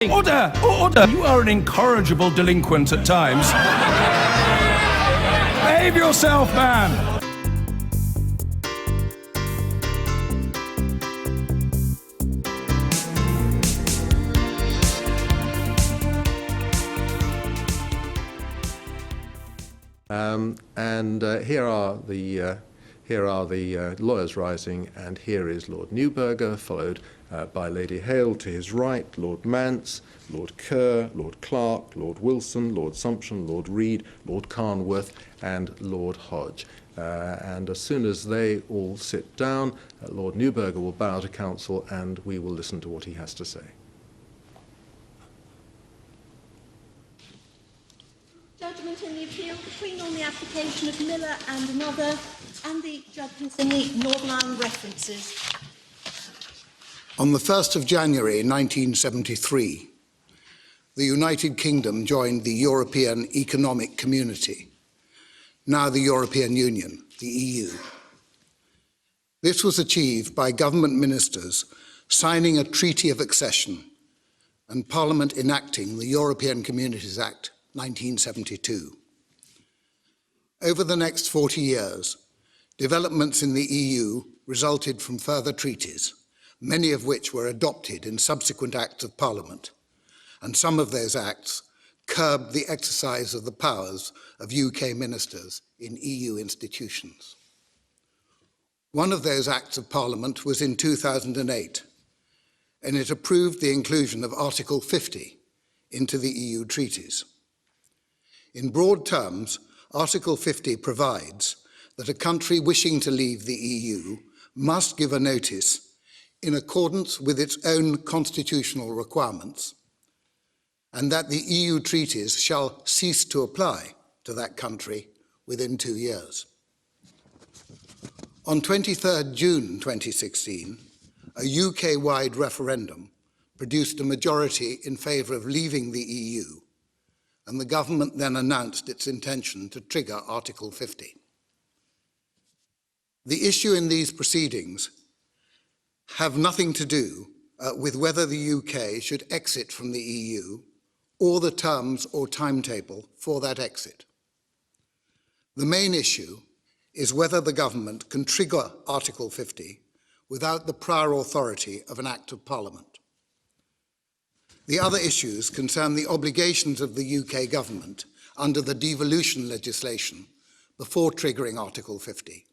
Order! Order! You are an incorrigible delinquent at times. Behave yourself, man! Here are the lawyers rising, and here is Lord Newburgh, followed by Lady Hale to his right, Lord Mance, Lord Kerr, Lord Clark, Lord Wilson, Lord Sumption, Lord Reid, Lord Carnworth, and Lord Hodge. And as soon as they all sit down, Lord Newburgh will bow to counsel, and we will listen to what he has to say. Judgment in the appeal, the Queen on the application of Miller and another, and the judgments in the Northern Ireland references. On the 1st of January 1973, the United Kingdom joined the European Economic Community, now the European Union, the EU. This was achieved by government ministers signing a treaty of accession and Parliament enacting the European Communities Act 1972. Over the next 40 years, developments in the EU resulted from further treaties, many of which were adopted in subsequent acts of Parliament, and some of those acts curbed the exercise of the powers of UK ministers in EU institutions. One of those acts of Parliament was in 2008, and it approved the inclusion of Article 50 into the EU treaties. In broad terms, Article 50 provides that a country wishing to leave the EU must give a notice in accordance with its own constitutional requirements, and that the EU treaties shall cease to apply to that country within 2 years. On 23rd June 2016, a UK-wide referendum produced a majority in favour of leaving the EU, and the government then announced its intention to trigger Article 50. The issue in these proceedings have nothing to do with whether the UK should exit from the EU or the terms or timetable for that exit. The main issue is whether the government can trigger Article 50 without the prior authority of an Act of Parliament. The other issues concern the obligations of the UK government under the devolution legislation before triggering Article 50,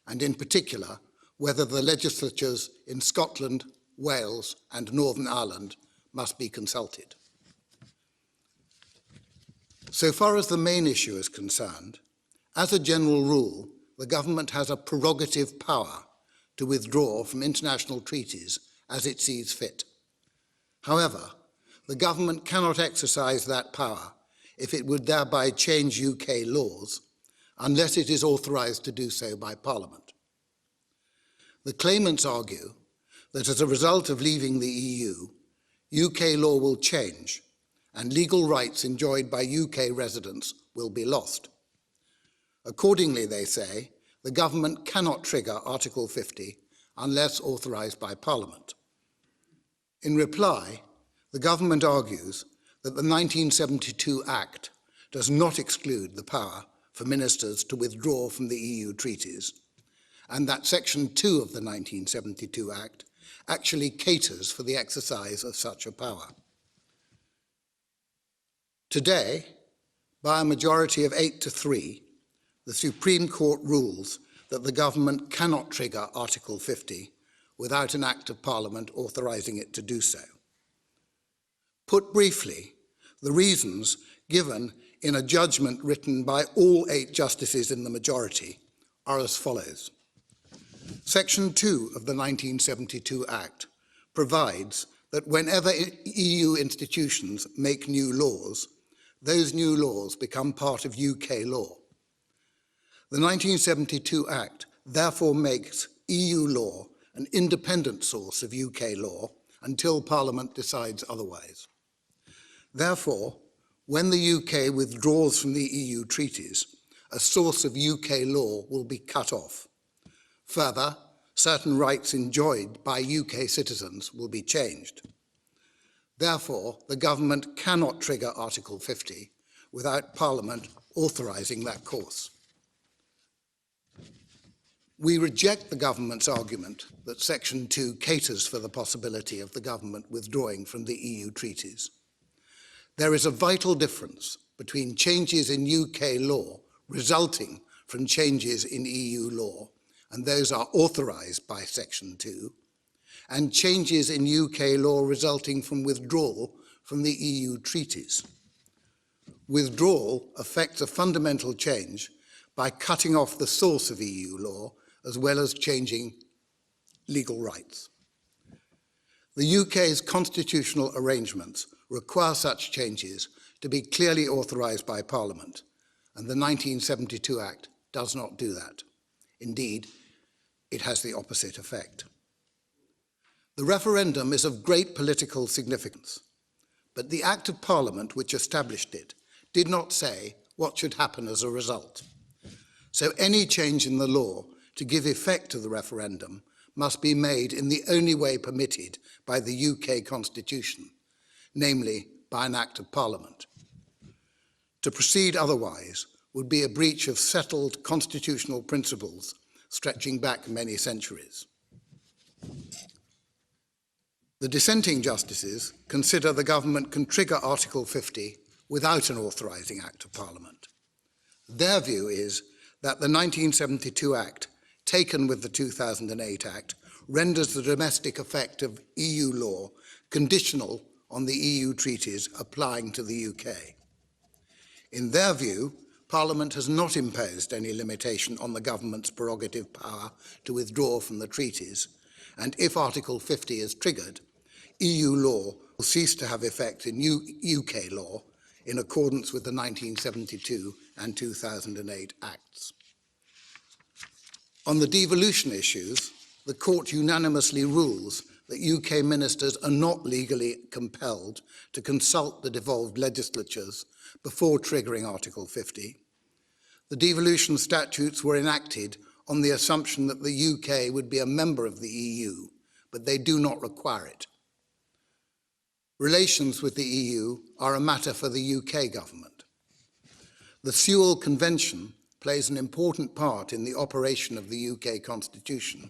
and in particular, whether the legislatures in Scotland, Wales, and Northern Ireland must be consulted. So far as the main issue is concerned, as a general rule, the government has a prerogative power to withdraw from international treaties as it sees fit. However, the government cannot exercise that power if it would thereby change UK laws, unless it is authorised to do so by Parliament. The claimants argue that as a result of leaving the EU, UK law will change and legal rights enjoyed by UK residents will be lost. Accordingly, they say, the government cannot trigger Article 50 unless authorised by Parliament. In reply, the government argues that the 1972 Act does not exclude the power for ministers to withdraw from the EU treaties, and that Section 2 of the 1972 Act actually caters for the exercise of such a power. Today, by a majority of 8-3, the Supreme Court rules that the government cannot trigger Article 50 without an Act of Parliament authorising it to do so. Put briefly, the reasons given in a judgment written by all 8 justices in the majority are as follows. Section 2 of the 1972 Act provides that whenever EU institutions make new laws, those new laws become part of UK law. The 1972 Act therefore makes EU law an independent source of UK law until Parliament decides otherwise. Therefore, when the UK withdraws from the EU treaties, a source of UK law will be cut off. Further, certain rights enjoyed by UK citizens will be changed. Therefore, the government cannot trigger Article 50 without Parliament authorising that course. We reject the government's argument that Section 2 caters for the possibility of the government withdrawing from the EU treaties. There is a vital difference between changes in UK law resulting from changes in EU law, and those are authorised by Section 2, and changes in UK law resulting from withdrawal from the EU treaties. Withdrawal affects a fundamental change by cutting off the source of EU law as well as changing legal rights. The UK's constitutional arrangements require such changes to be clearly authorised by Parliament, and the 1972 Act does not do that. Indeed, it has the opposite effect. The referendum is of great political significance, but the Act of Parliament which established it did not say what should happen as a result. So any change in the law to give effect to the referendum must be made in the only way permitted by the UK Constitution, namely by an Act of Parliament. To proceed otherwise would be a breach of settled constitutional principles stretching back many centuries. The dissenting justices consider the government can trigger Article 50 without an authorising Act of Parliament. Their view is that the 1972 Act, taken with the 2008 Act, renders the domestic effect of EU law conditional on the EU treaties applying to the UK. In their view, Parliament has not imposed any limitation on the government's prerogative power to withdraw from the treaties, and if Article 50 is triggered, EU law will cease to have effect in UK law in accordance with the 1972 and 2008 Acts. On the devolution issues, the Court unanimously rules that UK ministers are not legally compelled to consult the devolved legislatures before triggering Article 50. The devolution statutes were enacted on the assumption that the UK would be a member of the EU, but they do not require it. Relations with the EU are a matter for the UK government. The Sewell Convention plays an important part in the operation of the UK Constitution,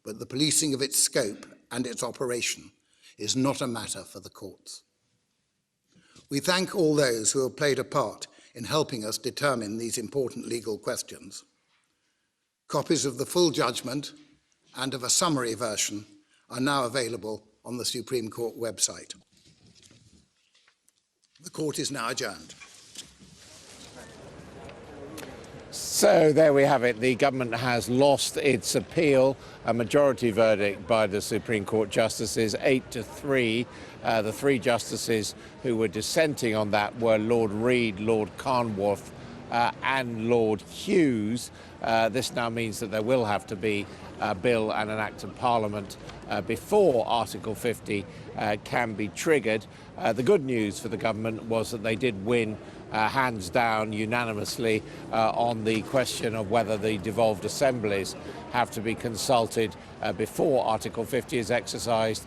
but the policing of its scope and its operation is not a matter for the courts. We thank all those who have played a part in helping us determine these important legal questions. Copies of the full judgment and of a summary version are now available on the Supreme Court website. The court is now adjourned. So there we have it. The government has lost its appeal. A majority verdict by the Supreme Court justices, 8-3. The three justices who were dissenting on that were Lord Reid, Lord Carnwath, and Lord Hughes. This now means that there will have to be a bill and an Act of Parliament before Article 50 can be triggered. The good news for the government was that they did win hands down unanimously on the question of whether the devolved assemblies have to be consulted before Article 50 is exercised.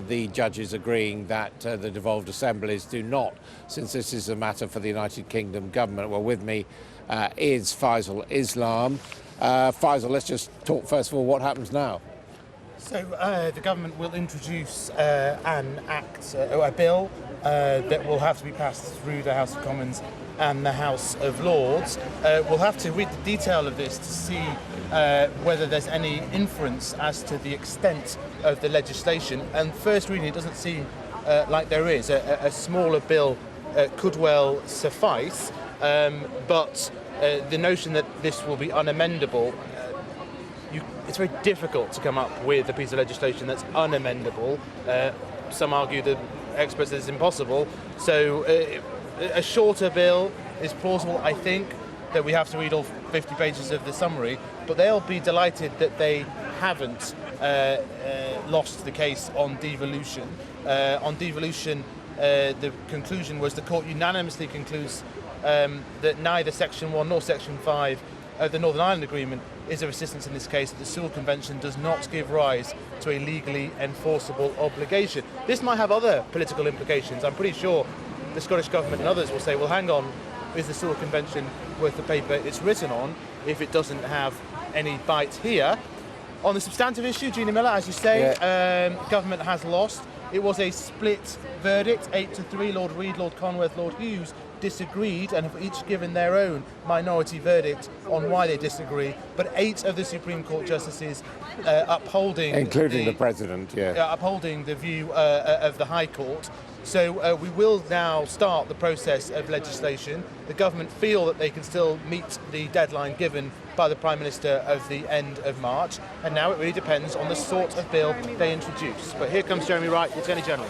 The judges agreeing that the devolved assemblies do not, since this is a matter for the United Kingdom government. Well, with me is Faisal Islam. Faisal, let's just talk first of all, what happens now? So the government will introduce an act, a bill that will have to be passed through the House of Commons and the House of Lords. We'll have to read the detail of this to see whether there's any inference as to the extent of the legislation. And first reading, it doesn't seem like there is. A smaller bill could well suffice, but the notion that this will be unamendable, it's very difficult to come up with a piece of legislation that's unamendable. Some argue that experts that it's impossible. So a shorter bill is plausible, I think, that we have to read all 50 pages of the summary, but they'll be delighted that they haven't lost the case on devolution. On devolution, the conclusion was the court unanimously concludes that neither Section 1 nor Section 5 of the Northern Ireland Agreement is of assistance in this case that the Sewell Convention does not give rise to a legally enforceable obligation. This might have other political implications. I'm pretty sure the Scottish Government and others will say, well, hang on, is the Sewell Convention worth the paper it's written on if it doesn't have any bite here? On the substantive issue, Jeannie Miller, as you say, government has lost. It was a split verdict, 8-3. Lord Reid, Lord Conworth, Lord Hughes disagreed and have each given their own minority verdict on why they disagree. But 8 of the Supreme Court justices upholding, including the President, upholding the view of the High Court. So we will now start the process of legislation. The government feel that they can still meet the deadline given by the Prime Minister of the end of March, and now it really depends on the sort of bill they introduce. But here comes Jeremy Wright, the Attorney General.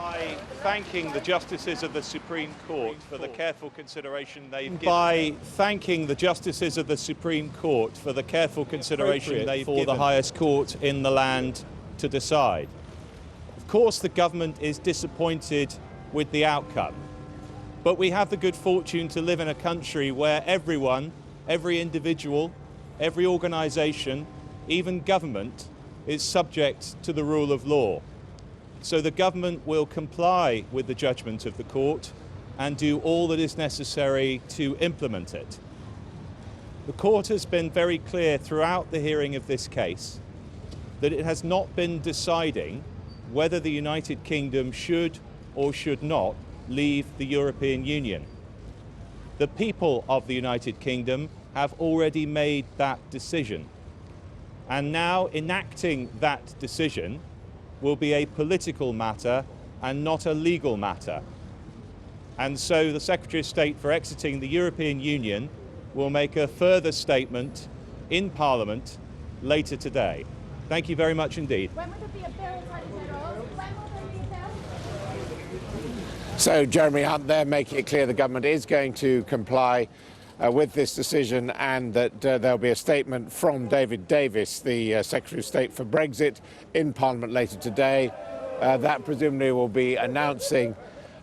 By thanking the justices of the Supreme Court for the careful consideration they've given. By thanking the justices of the Supreme Court for the careful consideration they've given for the highest court in the land to decide. Of course, the government is disappointed with the outcome, but we have the good fortune to live in a country where everyone, every individual, every organisation, even government, is subject to the rule of law. So the government will comply with the judgment of the court and do all that is necessary to implement it. The court has been very clear throughout the hearing of this case that it has not been deciding whether the United Kingdom should or should not leave the European Union. The people of the United Kingdom have already made that decision, and now enacting that decision will be a political matter and not a legal matter. And so the Secretary of State for exiting the European Union will make a further statement in Parliament later today. Thank you very much indeed. When will there be a bill, Attorney General? When will there be a bill? So Jeremy Hunt there making it clear the government is going to comply with this decision, and that there'll be a statement from David Davis, the Secretary of State for Brexit, in Parliament later today. That presumably will be announcing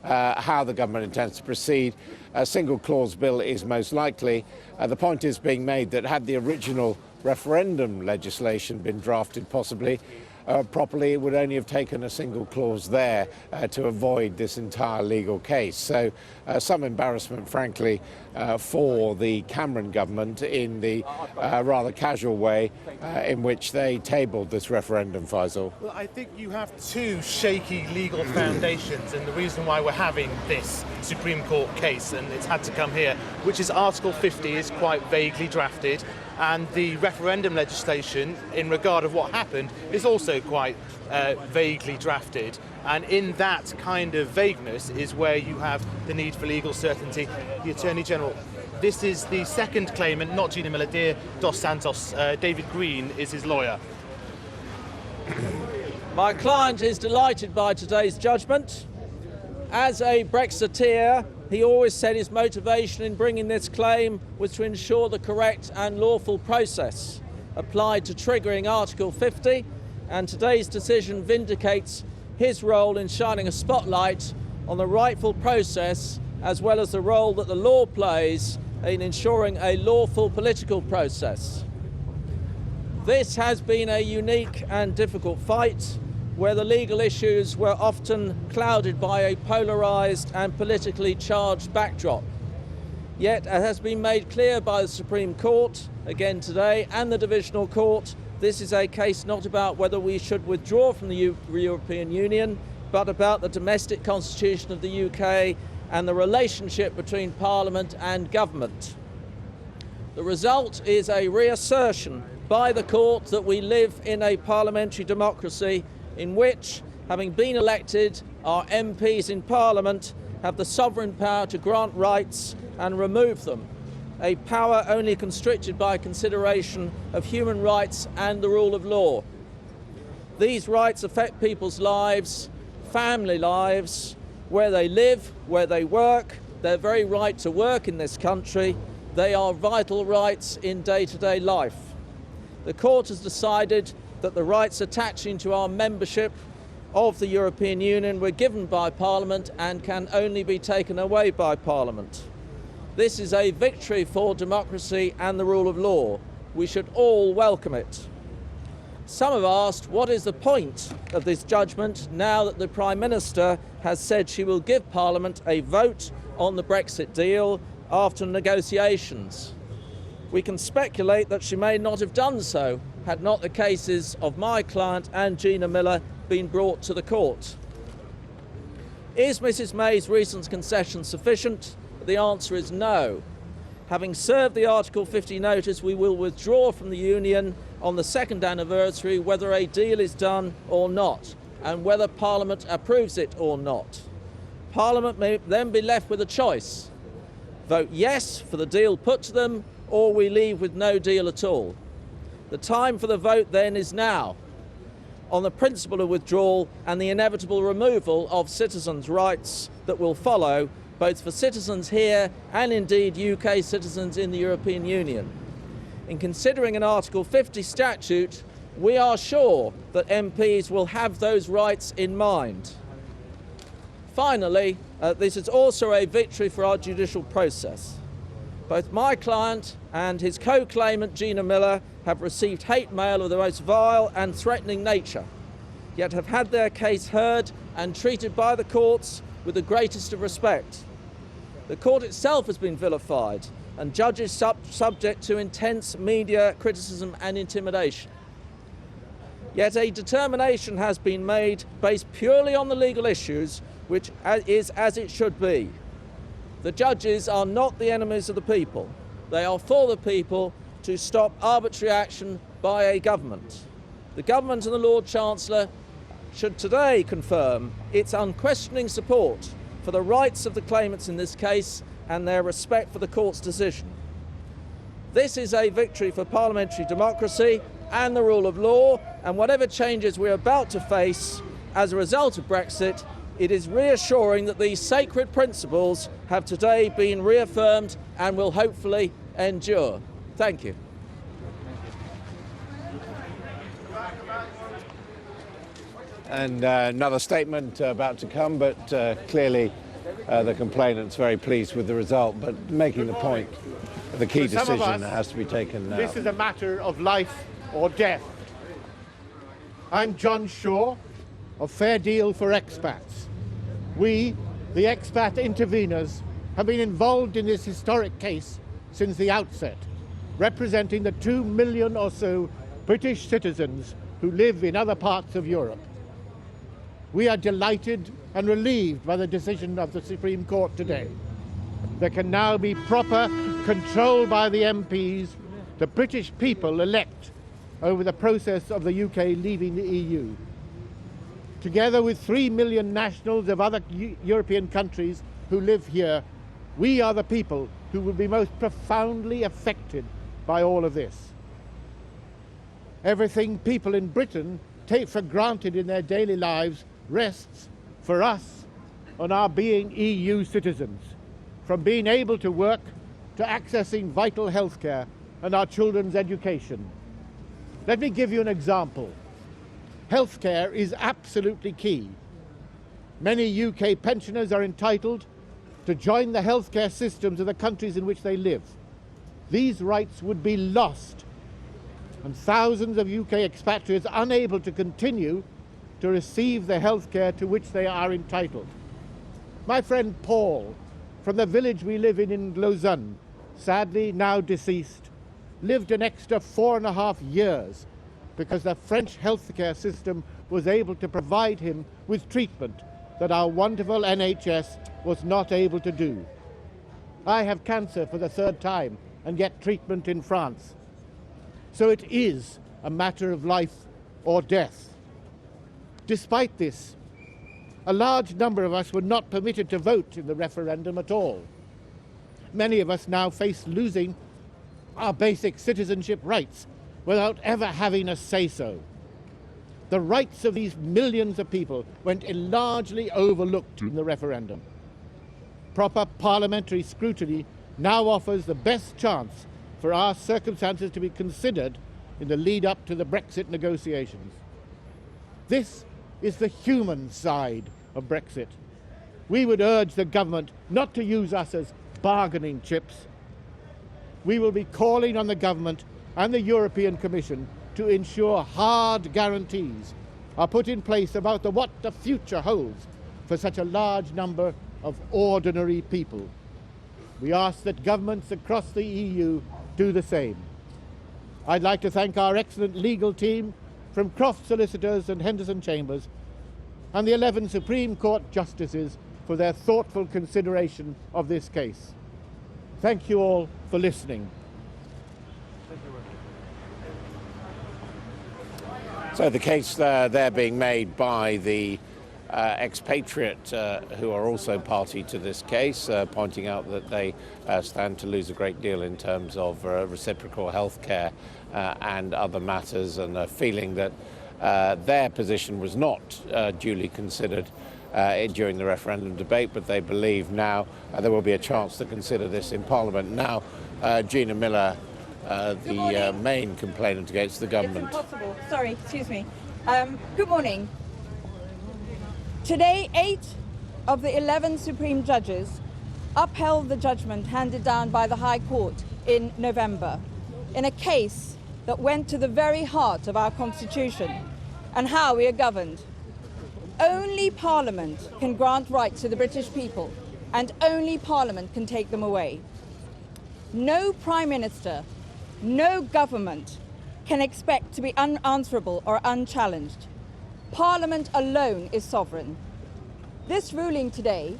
how the government intends to proceed. A single clause bill is most likely. The point is being made that had the original referendum legislation been drafted possibly properly, it would only have taken a single clause there to avoid this entire legal case. So some embarrassment, frankly, for the Cameron government in the rather casual way in which they tabled this referendum, Faisal. Well, I think you have two shaky legal foundations, and the reason why we're having this Supreme Court case, and it's had to come here, which is Article 50 is quite vaguely drafted, and the referendum legislation in regard of what happened is also quite vaguely drafted. And in that kind of vagueness is where you have the need for legal certainty. The Attorney General, this is the second claimant, not Gina Miller, dear Dos Santos. David Green is his lawyer. My client is delighted by today's judgment. As a Brexiteer, he always said his motivation in bringing this claim was to ensure the correct and lawful process applied to triggering Article 50, and today's decision vindicates his role in shining a spotlight on the rightful process, as well as the role that the law plays in ensuring a lawful political process. This has been a unique and difficult fight, where the legal issues were often clouded by a polarised and politically charged backdrop. Yet, as has been made clear by the Supreme Court, again today, and the Divisional Court, this is a case not about whether we should withdraw from the European Union, but about the domestic constitution of the UK and the relationship between Parliament and government. The result is a reassertion by the court that we live in a parliamentary democracy in which, having been elected, our MPs in Parliament have the sovereign power to grant rights and remove them, a power only constricted by consideration of human rights and the rule of law. These rights affect people's lives, family lives, where they live, where they work, their very right to work in this country. They are vital rights in day-to-day life. The court has decided that the rights attaching to our membership of the European Union were given by Parliament and can only be taken away by Parliament. This is a victory for democracy and the rule of law, we should all welcome it. Some have asked, what is the point of this judgment now that the Prime Minister has said she will give Parliament a vote on the Brexit deal after negotiations? We can speculate that she may not have done so had not the cases of my client and Gina Miller been brought to the court. Is Mrs May's recent concession sufficient? The answer is no. Having served the Article 50 notice, we will withdraw from the Union on the second anniversary whether a deal is done or not, and whether Parliament approves it or not. Parliament may then be left with a choice. Vote yes for the deal put to them, or we leave with no deal at all. The time for the vote then is now, on the principle of withdrawal and the inevitable removal of citizens' rights that will follow, both for citizens here and indeed UK citizens in the European Union. In considering an Article 50 statute, we are sure that MPs will have those rights in mind. Finally, this is also a victory for our judicial process. Both my client and his co-claimant Gina Miller have received hate mail of the most vile and threatening nature, yet have had their case heard and treated by the courts with the greatest of respect. The court itself has been vilified and judges subject to intense media criticism and intimidation. Yet a determination has been made based purely on the legal issues, which is as it should be. The judges are not the enemies of the people. They are for the people to stop arbitrary action by a government. The government and the Lord Chancellor should today confirm its unquestioning support for the rights of the claimants in this case and their respect for the court's decision. This is a victory for parliamentary democracy and the rule of law, and whatever changes we're about to face as a result of Brexit, it is reassuring that these sacred principles have today been reaffirmed and will hopefully endure. Thank you. And another statement about to come, but clearly the complainant's very pleased with the result, but making the point, the key decision has to be taken now. This is a matter of life or death. I'm John Shaw of Fair Deal for Expats. We, the expat interveners, have been involved in this historic case since the outset, representing the 2 million or so British citizens who live in other parts of Europe. We are delighted and relieved by the decision of the Supreme Court today. There can now be proper control by the MPs the British people elect over the process of the UK leaving the EU. Together with 3 million nationals of other European countries who live here, we are the people who will be most profoundly affected by all of this. Everything people in Britain take for granted in their daily lives rests, for us, on our being EU citizens, from being able to work to accessing vital healthcare and our children's education. Let me give you an example. Healthcare is absolutely key. Many UK pensioners are entitled to join the healthcare systems of the countries in which they live. These rights would be lost, and thousands of UK expatriates unable to continue to receive the healthcare to which they are entitled. My friend Paul, from the village we live in Lausanne, sadly now deceased, lived an extra 4.5 years because the French healthcare system was able to provide him with treatment that our wonderful NHS was not able to do. I have cancer for the 3rd time and get treatment in France. So it is a matter of life or death. Despite this, a large number of us were not permitted to vote in the referendum at all. Many of us now face losing our basic citizenship rights without ever having a say-so. The rights of these millions of people went largely overlooked in the referendum. Proper parliamentary scrutiny now offers the best chance for our circumstances to be considered in the lead-up to the Brexit negotiations. This is the human side of Brexit. We would urge the government not to use us as bargaining chips. We will be calling on the government and the European Commission to ensure hard guarantees are put in place about what the future holds for such a large number of ordinary people. We ask that governments across the EU do the same. I'd like to thank our excellent legal team from Croft Solicitors and Henderson Chambers and the 11 Supreme Court Justices for their thoughtful consideration of this case. Thank you all for listening. So the case there being made by the expatriate who are also party to this case, pointing out that they stand to lose a great deal in terms of reciprocal health care and other matters, and feeling that their position was not duly considered during the referendum debate, but they believe now there will be a chance to consider this in Parliament. Now, Gina Miller, the main complainant against the government. It's impossible. Sorry, excuse me. Good morning. Today, 8 of the 11 Supreme Judges upheld the judgment handed down by the High Court in November in a case that went to the very heart of our Constitution and how we are governed. Only Parliament can grant rights to the British people, and only Parliament can take them away. No Prime Minister, no government can expect to be unanswerable or unchallenged. Parliament alone is sovereign. This ruling today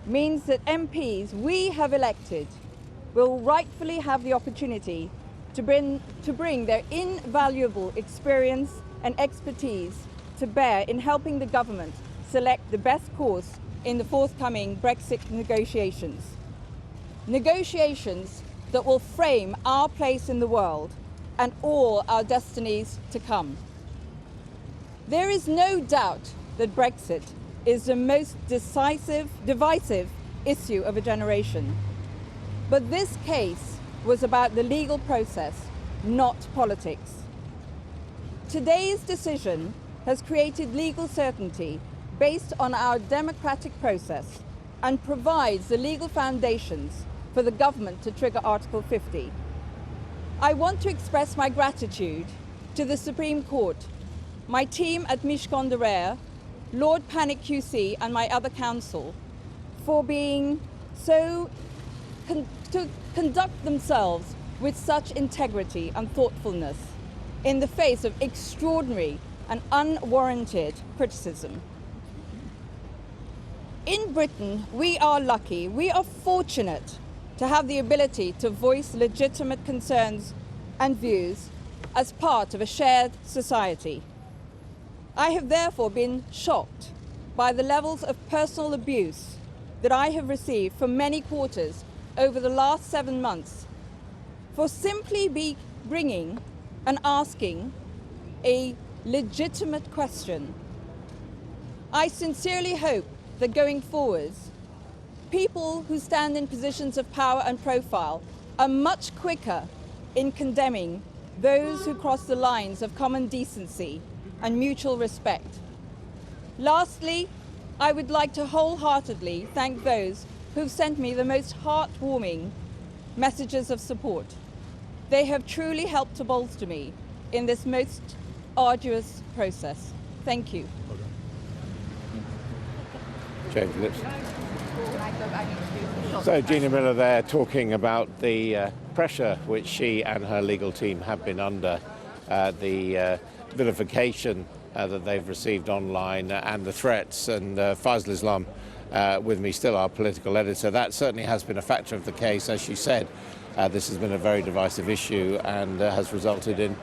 means that MPs we have elected will rightfully have the opportunity to bring their invaluable experience and expertise to bear in helping the government select the best course in the forthcoming Brexit negotiations. Negotiations that will frame our place in the world and all our destinies to come. There is no doubt that Brexit is the most divisive issue of a generation. But this case was about the legal process, not politics. Today's decision has created legal certainty based on our democratic process and provides the legal foundations for the government to trigger Article 50. I want to express my gratitude to the Supreme Court, my team at Mishcon de Rare, Lord Panic QC and my other counsel for being to conduct themselves with such integrity and thoughtfulness in the face of extraordinary and unwarranted criticism. In Britain, we are lucky, we are fortunate to have the ability to voice legitimate concerns and views as part of a shared society. I have therefore been shocked by the levels of personal abuse that I have received from many quarters over the last 7 months for simply bringing and asking a legitimate question. I sincerely hope that going forwards, people who stand in positions of power and profile are much quicker in condemning those who cross the lines of common decency and mutual respect. Lastly, I would like to wholeheartedly thank those who've sent me the most heartwarming messages of support. They have truly helped to bolster me in this most arduous process. Thank you. James Lips. So Gina Miller there talking about the pressure which she and her legal team have been under, the vilification that they've received online and the threats, and Faisal Islam with me, still our political editor. That certainly has been a factor of the case. As she said, this has been a very divisive issue and has resulted in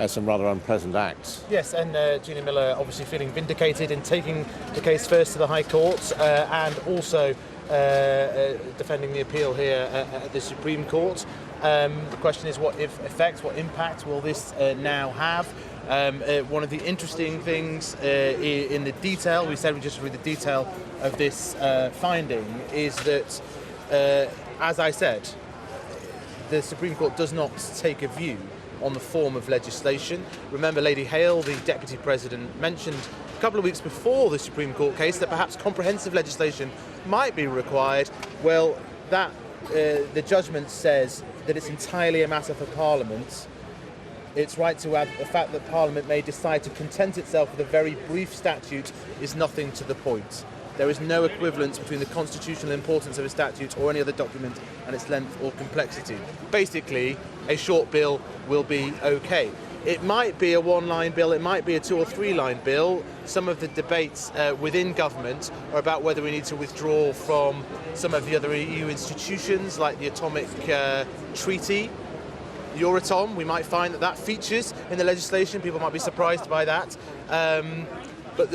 some rather unpleasant acts. Yes, and Gina Miller obviously feeling vindicated in taking the case first to the High Court and also defending the appeal here at the Supreme Court. The question is what effect, what impact will this now have? One of the interesting things in the detail, we said we just read the detail of this finding, is that, as I said, the Supreme Court does not take a view on the form of legislation. Remember, Lady Hale, the Deputy President, mentioned a couple of weeks before the Supreme Court case that perhaps comprehensive legislation might be required. Well, that the judgment says that it's entirely a matter for Parliament It's right to add the fact that Parliament may decide to content itself with a very brief statute is nothing to the point. There is no equivalence between the constitutional importance of a statute or any other document and its length or complexity. Basically, a short bill will be okay. It might be a one-line bill, it might be a 2 or 3-line bill. Some of the debates within government are about whether we need to withdraw from some of the other EU institutions, like the Atomic Treaty, Euratom. We might find that that features in the legislation. People might be surprised by that. But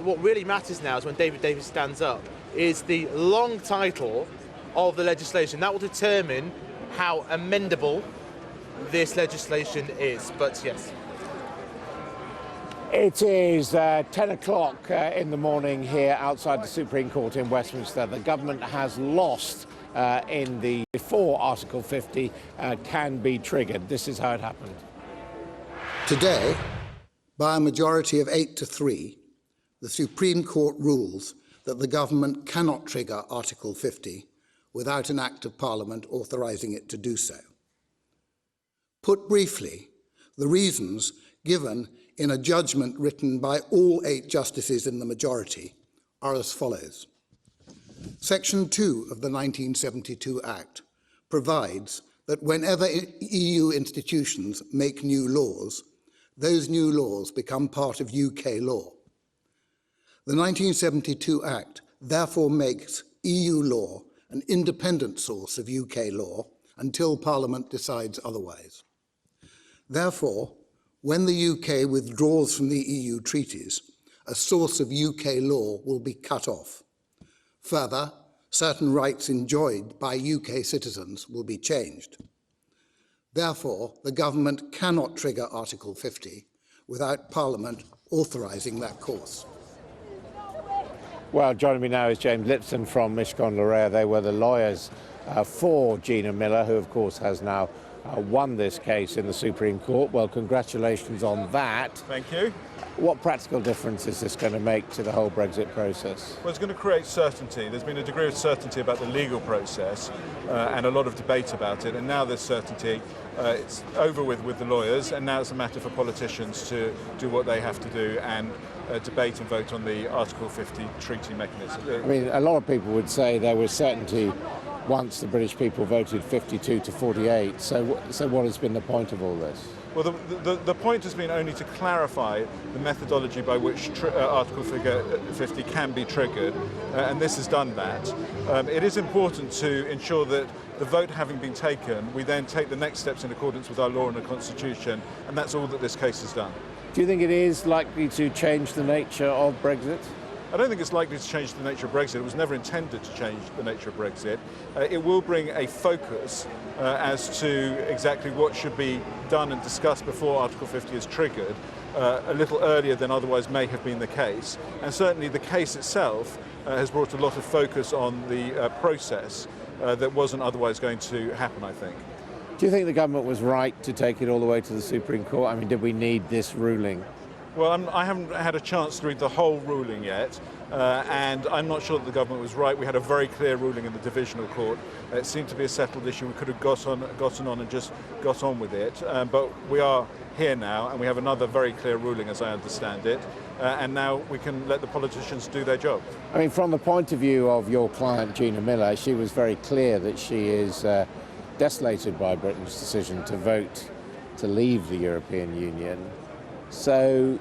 what really matters now is when David Davis stands up, is the long title of the legislation. That will determine how amendable this legislation is. But yes. It is 10 o'clock in the morning here outside the Supreme Court in Westminster. The government has lost before Article 50 can be triggered. This is how it happened. Today, by a majority of 8 to 3, the Supreme Court rules that the government cannot trigger Article 50 without an Act of Parliament authorising it to do so. Put briefly, the reasons given in a judgment written by all 8 justices in the majority are as follows. Section 2 of the 1972 Act provides that whenever EU institutions make new laws, those new laws become part of UK law. The 1972 Act therefore makes EU law an independent source of UK law until Parliament decides otherwise. Therefore, when the UK withdraws from the EU treaties, a source of UK law will be cut off. Further, certain rights enjoyed by UK citizens will be changed. Therefore, the government cannot trigger Article 50 without Parliament authorising that course. Well, joining me now is James Lipson from Mishcon Laurier. They were the lawyers for Gina Miller, who of course has now won this case in the Supreme Court. Well, congratulations on that. Thank you. What practical difference is this going to make to the whole Brexit process? Well, it's going to create certainty. There's been a degree of certainty about the legal process and a lot of debate about it, and now there's certainty. It's over with the lawyers, and now it's a matter for politicians to do what they have to do and debate and vote on the Article 50 treaty mechanism. I mean, a lot of people would say there was certainty once the British people voted 52 to 48. So what has been the point of all this? Well, the point has been only to clarify the methodology by which Article 50 can be triggered, and this has done that. It is important to ensure that the vote having been taken, we then take the next steps in accordance with our law and the Constitution, and that's all that this case has done. Do you think it is likely to change the nature of Brexit? I don't think it's likely to change the nature of Brexit. It was never intended to change the nature of Brexit. It will bring a focus as to exactly what should be done and discussed before Article 50 is triggered, a little earlier than otherwise may have been the case. And certainly the case itself has brought a lot of focus on the process that wasn't otherwise going to happen, I think. Do you think the government was right to take it all the way to the Supreme Court? I mean, did we need this ruling? Well, I haven't had a chance to read the whole ruling yet, and I'm not sure that the government was right. We had a very clear ruling in the divisional court. It seemed to be a settled issue. We could have gotten on and just got on with it, but we are here now, and we have another very clear ruling, as I understand it, and now we can let the politicians do their job. I mean, from the point of view of your client, Gina Miller, she was very clear that she is desolated by Britain's decision to vote to leave the European Union. So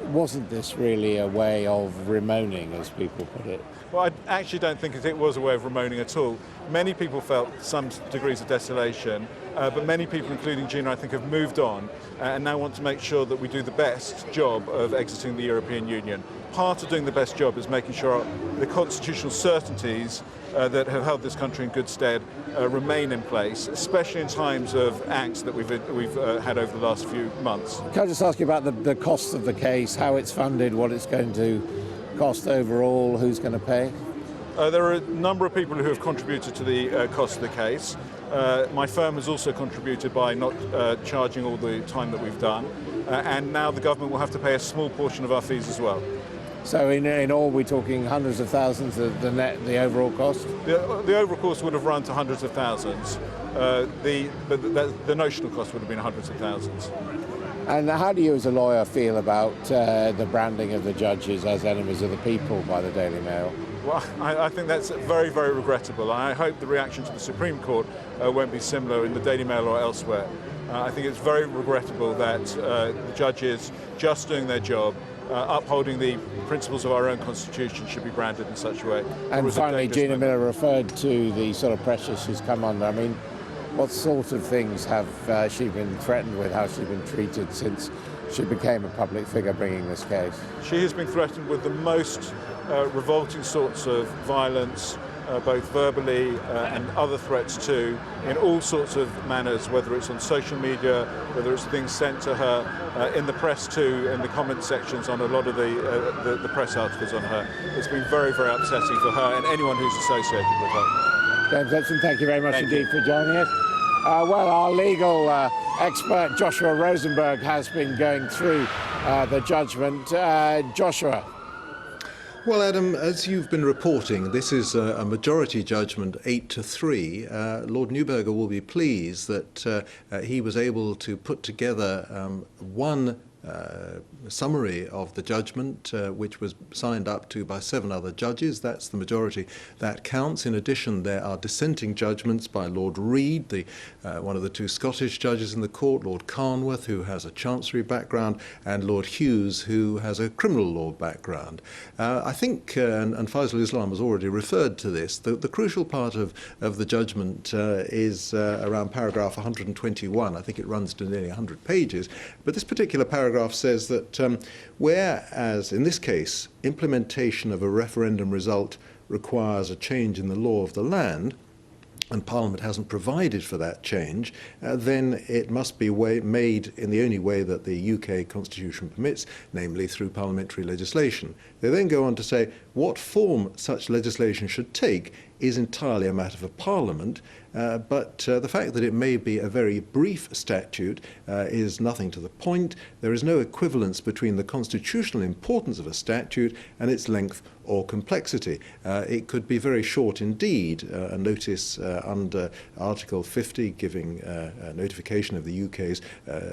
wasn't this really a way of remoaning, as people put it? Well, I actually don't think it was a way of remoaning at all. Many people felt some degrees of desolation, but many people, including Gina, I think, have moved on and now want to make sure that we do the best job of exiting the European Union. Part of doing the best job is making sure the constitutional certainties that have held this country in good stead remain in place, especially in times of acts that we've had over the last few months. Can I just ask you about the costs of the case, how it's funded, what it's going to cost overall, who's going to pay? There are a number of people who have contributed to the cost of the case. My firm has also contributed by not charging all the time that we've done, and now the government will have to pay a small portion of our fees as well. So in all, we're talking hundreds of thousands, the overall cost? The overall cost would have run to hundreds of thousands. The notional cost would have been hundreds of thousands. And how do you as a lawyer feel about the branding of the judges as enemies of the people by the Daily Mail? Well, I think that's very, very regrettable. I hope the reaction to the Supreme Court won't be similar in the Daily Mail or elsewhere. I think it's very regrettable that the judges just doing their job, upholding the principles of our own constitution, should be branded in such a way. And finally, Gina Miller referred to the sort of pressure she's come under. I mean, what sort of things have she been threatened with? How's she been treated since she became a public figure bringing this case? She has been threatened with the most revolting sorts of violence, both verbally and other threats too, in all sorts of manners, whether it's on social media, whether it's things sent to her in the press too, in the comment sections on a lot of the press articles on her. It's been very, very upsetting for her and anyone who's associated with her. James Edson, thank you very much indeed for joining us. Well, our legal expert Joshua Rosenberg has been going through the judgment. Joshua. Well, Adam, as you've been reporting, this is a majority judgment, 8-3. Lord Neuberger will be pleased that he was able to put together one summary of the judgment, which was signed up to by 7 other judges. That's the majority that counts. In addition, there are dissenting judgments by Lord Reid, one of the 2 Scottish judges in the court, Lord Carnworth, who has a chancery background, and Lord Hughes, who has a criminal law background. I think, and Faisal Islam has already referred to this, the crucial part of the judgment is around paragraph 121. I think it runs to nearly 100 pages. But this particular paragraph says that whereas in this case implementation of a referendum result requires a change in the law of the land, and Parliament hasn't provided for that change, then it must be made in the only way that the UK Constitution permits, namely through parliamentary legislation. They then go on to say what form such legislation should take is entirely a matter for Parliament, but the fact that it may be a very brief statute is nothing to the point. There is no equivalence between the constitutional importance of a statute and its length or complexity. It could be very short indeed, a notice under Article 50 giving notification of the UK's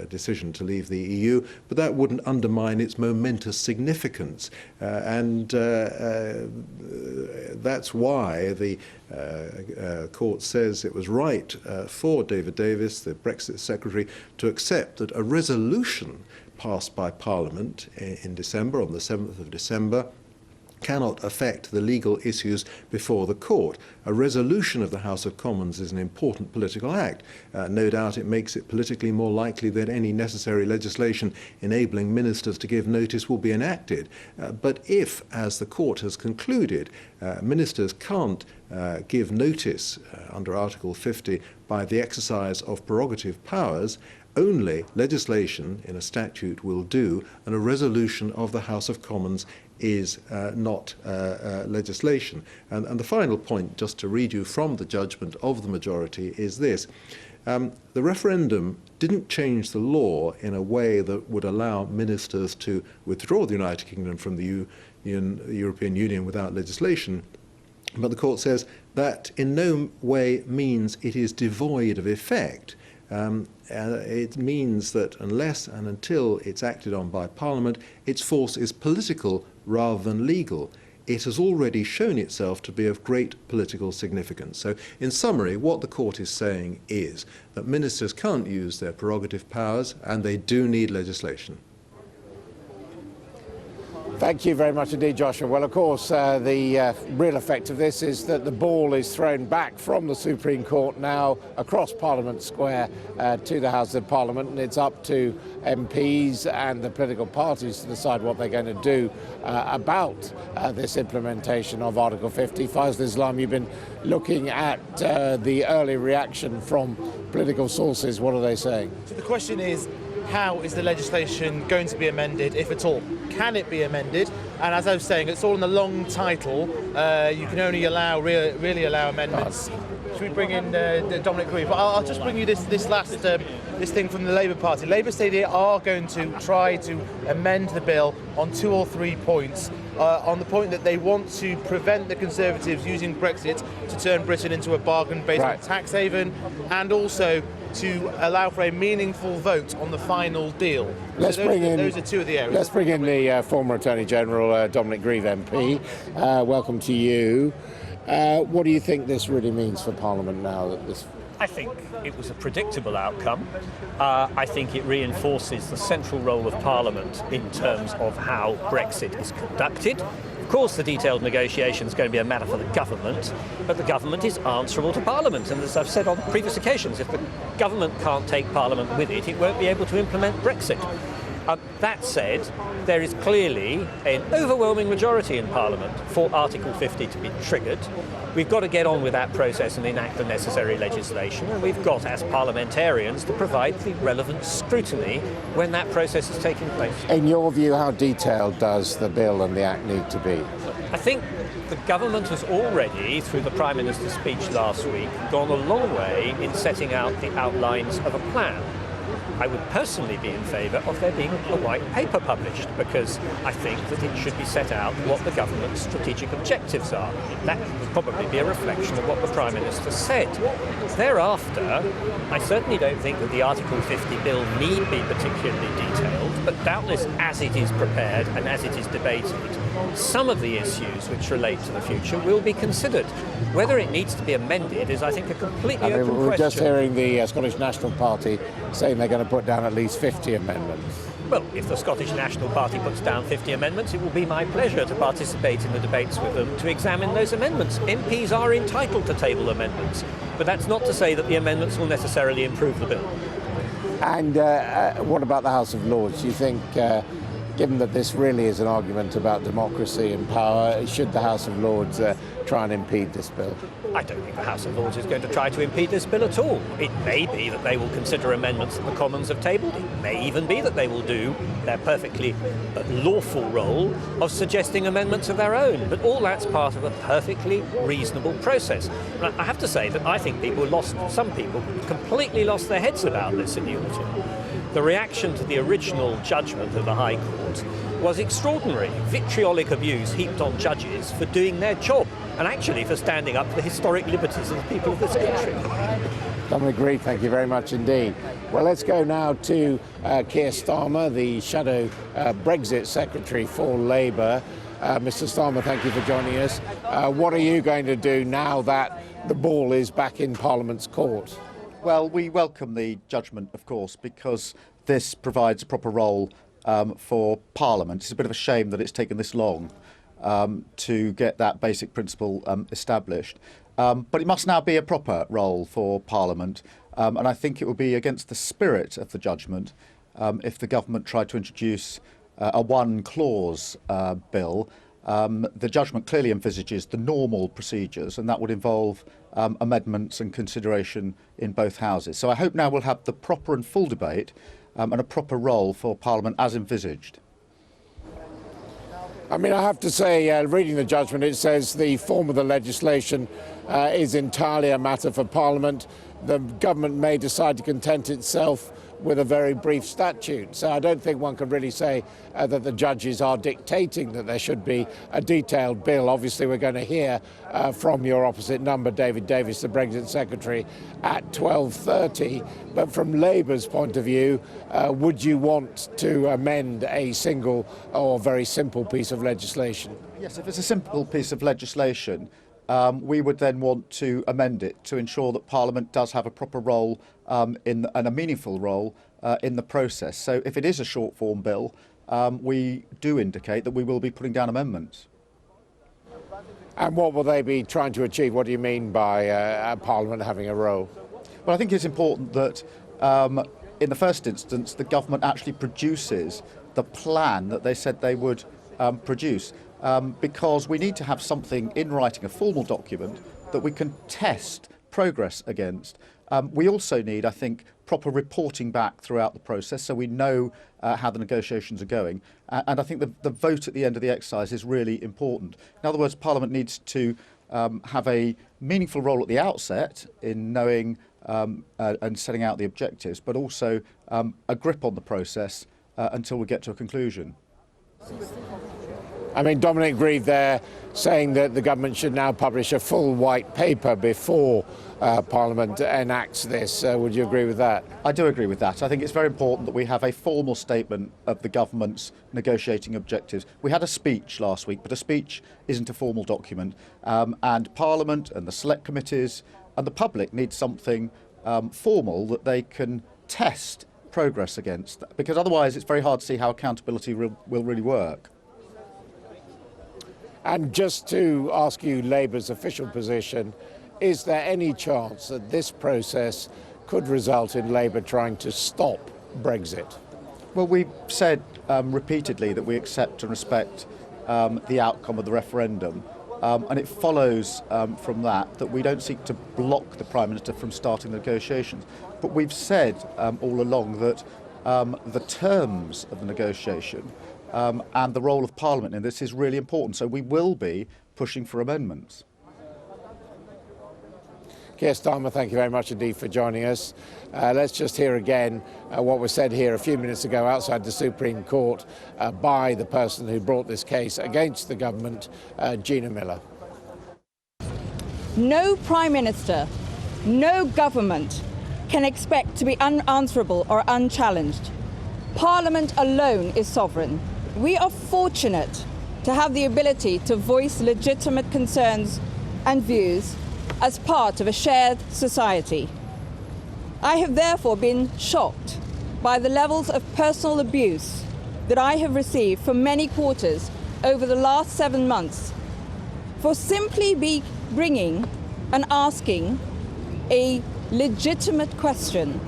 decision to leave the EU, but that wouldn't undermine its momentous significance. And that's why the court says it was right for David Davis, the Brexit Secretary, to accept that a resolution passed by Parliament in December, on the 7th of December, cannot affect the legal issues before the court. A resolution of the House of Commons is an important political act. No doubt it makes it politically more likely that any necessary legislation enabling ministers to give notice will be enacted. But if, as the court has concluded, ministers can't give notice under Article 50 by the exercise of prerogative powers, only legislation in a statute will do, and a resolution of the House of Commons is not legislation. And the final point, just to read you from the judgment of the majority, is this. The referendum didn't change the law in a way that would allow ministers to withdraw the United Kingdom from the European Union without legislation. But the court says that in no way means it is devoid of effect. It means that unless and until it's acted on by Parliament, its force is political rather than legal. It has already shown itself to be of great political significance. So, in summary, what the court is saying is that ministers can't use their prerogative powers and they do need legislation. Thank you very much indeed, Joshua. Well, of course, the real effect of this is that the ball is thrown back from the Supreme Court now across Parliament Square to the House of Parliament, and it's up to MPs and the political parties to decide what they're going to do about this implementation of Article 50. Faisal Islam, you've been looking at the early reaction from political sources. What are they saying? So the question is, how is the legislation going to be amended, if at all? Can it be amended? And as I was saying, it's all in the long title. You can only really allow amendments. Should we bring in Dominic Green? But I'll just bring you this last thing from the Labour Party. Labour say they are going to try to amend the bill on 2 or 3 points. On the point that they want to prevent the Conservatives using Brexit to turn Britain into a bargain basement tax haven, and also to allow for a meaningful vote on the final deal. Those are two of the areas. Let's bring in the former Attorney General, Dominic Grieve MP. Welcome to you. What do you think this really means for Parliament now that this... I think it was a predictable outcome. I think it reinforces the central role of Parliament in terms of how Brexit is conducted. Of course, the detailed negotiation is going to be a matter for the government, but the government is answerable to Parliament. And as I've said on previous occasions, if the government can't take Parliament with it, it won't be able to implement Brexit. That said, there is clearly an overwhelming majority in Parliament for Article 50 to be triggered. We've got to get on with that process and enact the necessary legislation, and we've got, as parliamentarians, to provide the relevant scrutiny when that process is taking place. In your view, how detailed does the bill and the Act need to be? I think the government has already, through the Prime Minister's speech last week, gone a long way in setting out the outlines of a plan. I would personally be in favour of there being a white paper published, because I think that it should be set out what the government's strategic objectives are. That would probably be a reflection of what the Prime Minister said. Thereafter, I certainly don't think that the Article 50 bill need be particularly detailed, but doubtless as it is prepared and as it is debated, some of the issues which relate to the future will be considered. Whether it needs to be amended is, I think, a completely open question. We're just hearing the Scottish National Party saying they're going to put down at least 50 amendments. Well, if the Scottish National Party puts down 50 amendments, it will be my pleasure to participate in the debates with them to examine those amendments. MPs are entitled to table amendments, but that's not to say that the amendments will necessarily improve the bill. And what about the House of Lords? Do you think, given that this really is an argument about democracy and power, should the House of Lords try and impede this bill? I don't think the House of Lords is going to try to impede this bill at all. It may be that they will consider amendments that the Commons have tabled. It may even be that they will do their perfectly lawful role of suggesting amendments of their own. But all that's part of a perfectly reasonable process. And I have to say that I think some people completely lost their heads about this in the autumn. The reaction to the original judgment of the High Court was extraordinary. Vitriolic abuse heaped on judges for doing their job and actually for standing up for the historic liberties of the people of this country. Dominic Grieve, thank you very much indeed. Well, let's go now to Keir Starmer, the shadow Brexit Secretary for Labour. Mr. Starmer, thank you for joining us. What are you going to do now that the ball is back in Parliament's court? Well, we welcome the judgment, of course, because this provides a proper role for Parliament. It's a bit of a shame that it's taken this long to get that basic principle established. But it must now be a proper role for Parliament, and I think it would be against the spirit of the judgment if the government tried to introduce a one-clause bill. The judgment clearly envisages the normal procedures, and that would involve amendments and consideration in both houses. So I hope now we'll have the proper and full debate and a proper role for Parliament as envisaged. I mean, I have to say, reading the judgment, it says the form of the legislation is entirely a matter for Parliament. The government may decide to content itself with a very brief statute. So I don't think one can really say that the judges are dictating that there should be a detailed bill. Obviously, we're going to hear from your opposite number, David Davis, the Brexit Secretary, at 12:30. But from Labour's point of view, would you want to amend a single or very simple piece of legislation? Yes, if it's a simple piece of legislation, we would then want to amend it to ensure that Parliament does have a proper role and a meaningful role in the process. So if it is a short form bill, we do indicate that we will be putting down amendments. And what will they be trying to achieve? What do you mean by Parliament having a role? Well, I think it's important that in the first instance, the government actually produces the plan that they said they would produce. Because we need to have something in writing, a formal document that we can test progress against. We also need, I think, proper reporting back throughout the process so we know how the negotiations are going. And I think the vote at the end of the exercise is really important. In other words, Parliament needs to have a meaningful role at the outset in knowing and setting out the objectives, but also a grip on the process until we get to a conclusion. I mean, Dominic Grieve there saying that the government should now publish a full white paper before Parliament enacts this. Would you agree with that? I do agree with that. I think it's very important that we have a formal statement of the government's negotiating objectives. We had a speech last week, but a speech isn't a formal document. And Parliament and the select committees and the public need something formal that they can test progress against, because otherwise it's very hard to see how accountability will really work. And just to ask you Labour's official position, is there any chance that this process could result in Labour trying to stop Brexit? Well, we've said repeatedly that we accept and respect the outcome of the referendum. And it follows from that we don't seek to block the Prime Minister from starting negotiations. But we've said all along that the terms of the negotiation and the role of Parliament in this is really important. So we will be pushing for amendments. Keir Starmer, thank you very much indeed for joining us. Let's just hear again what was said here a few minutes ago outside the Supreme Court by the person who brought this case against the government, Gina Miller. No Prime Minister, no government can expect to be unanswerable or unchallenged. Parliament alone is sovereign. We are fortunate to have the ability to voice legitimate concerns and views as part of a shared society. I have therefore been shocked by the levels of personal abuse that I have received from many quarters over the last 7 months for simply bringing and asking a legitimate question.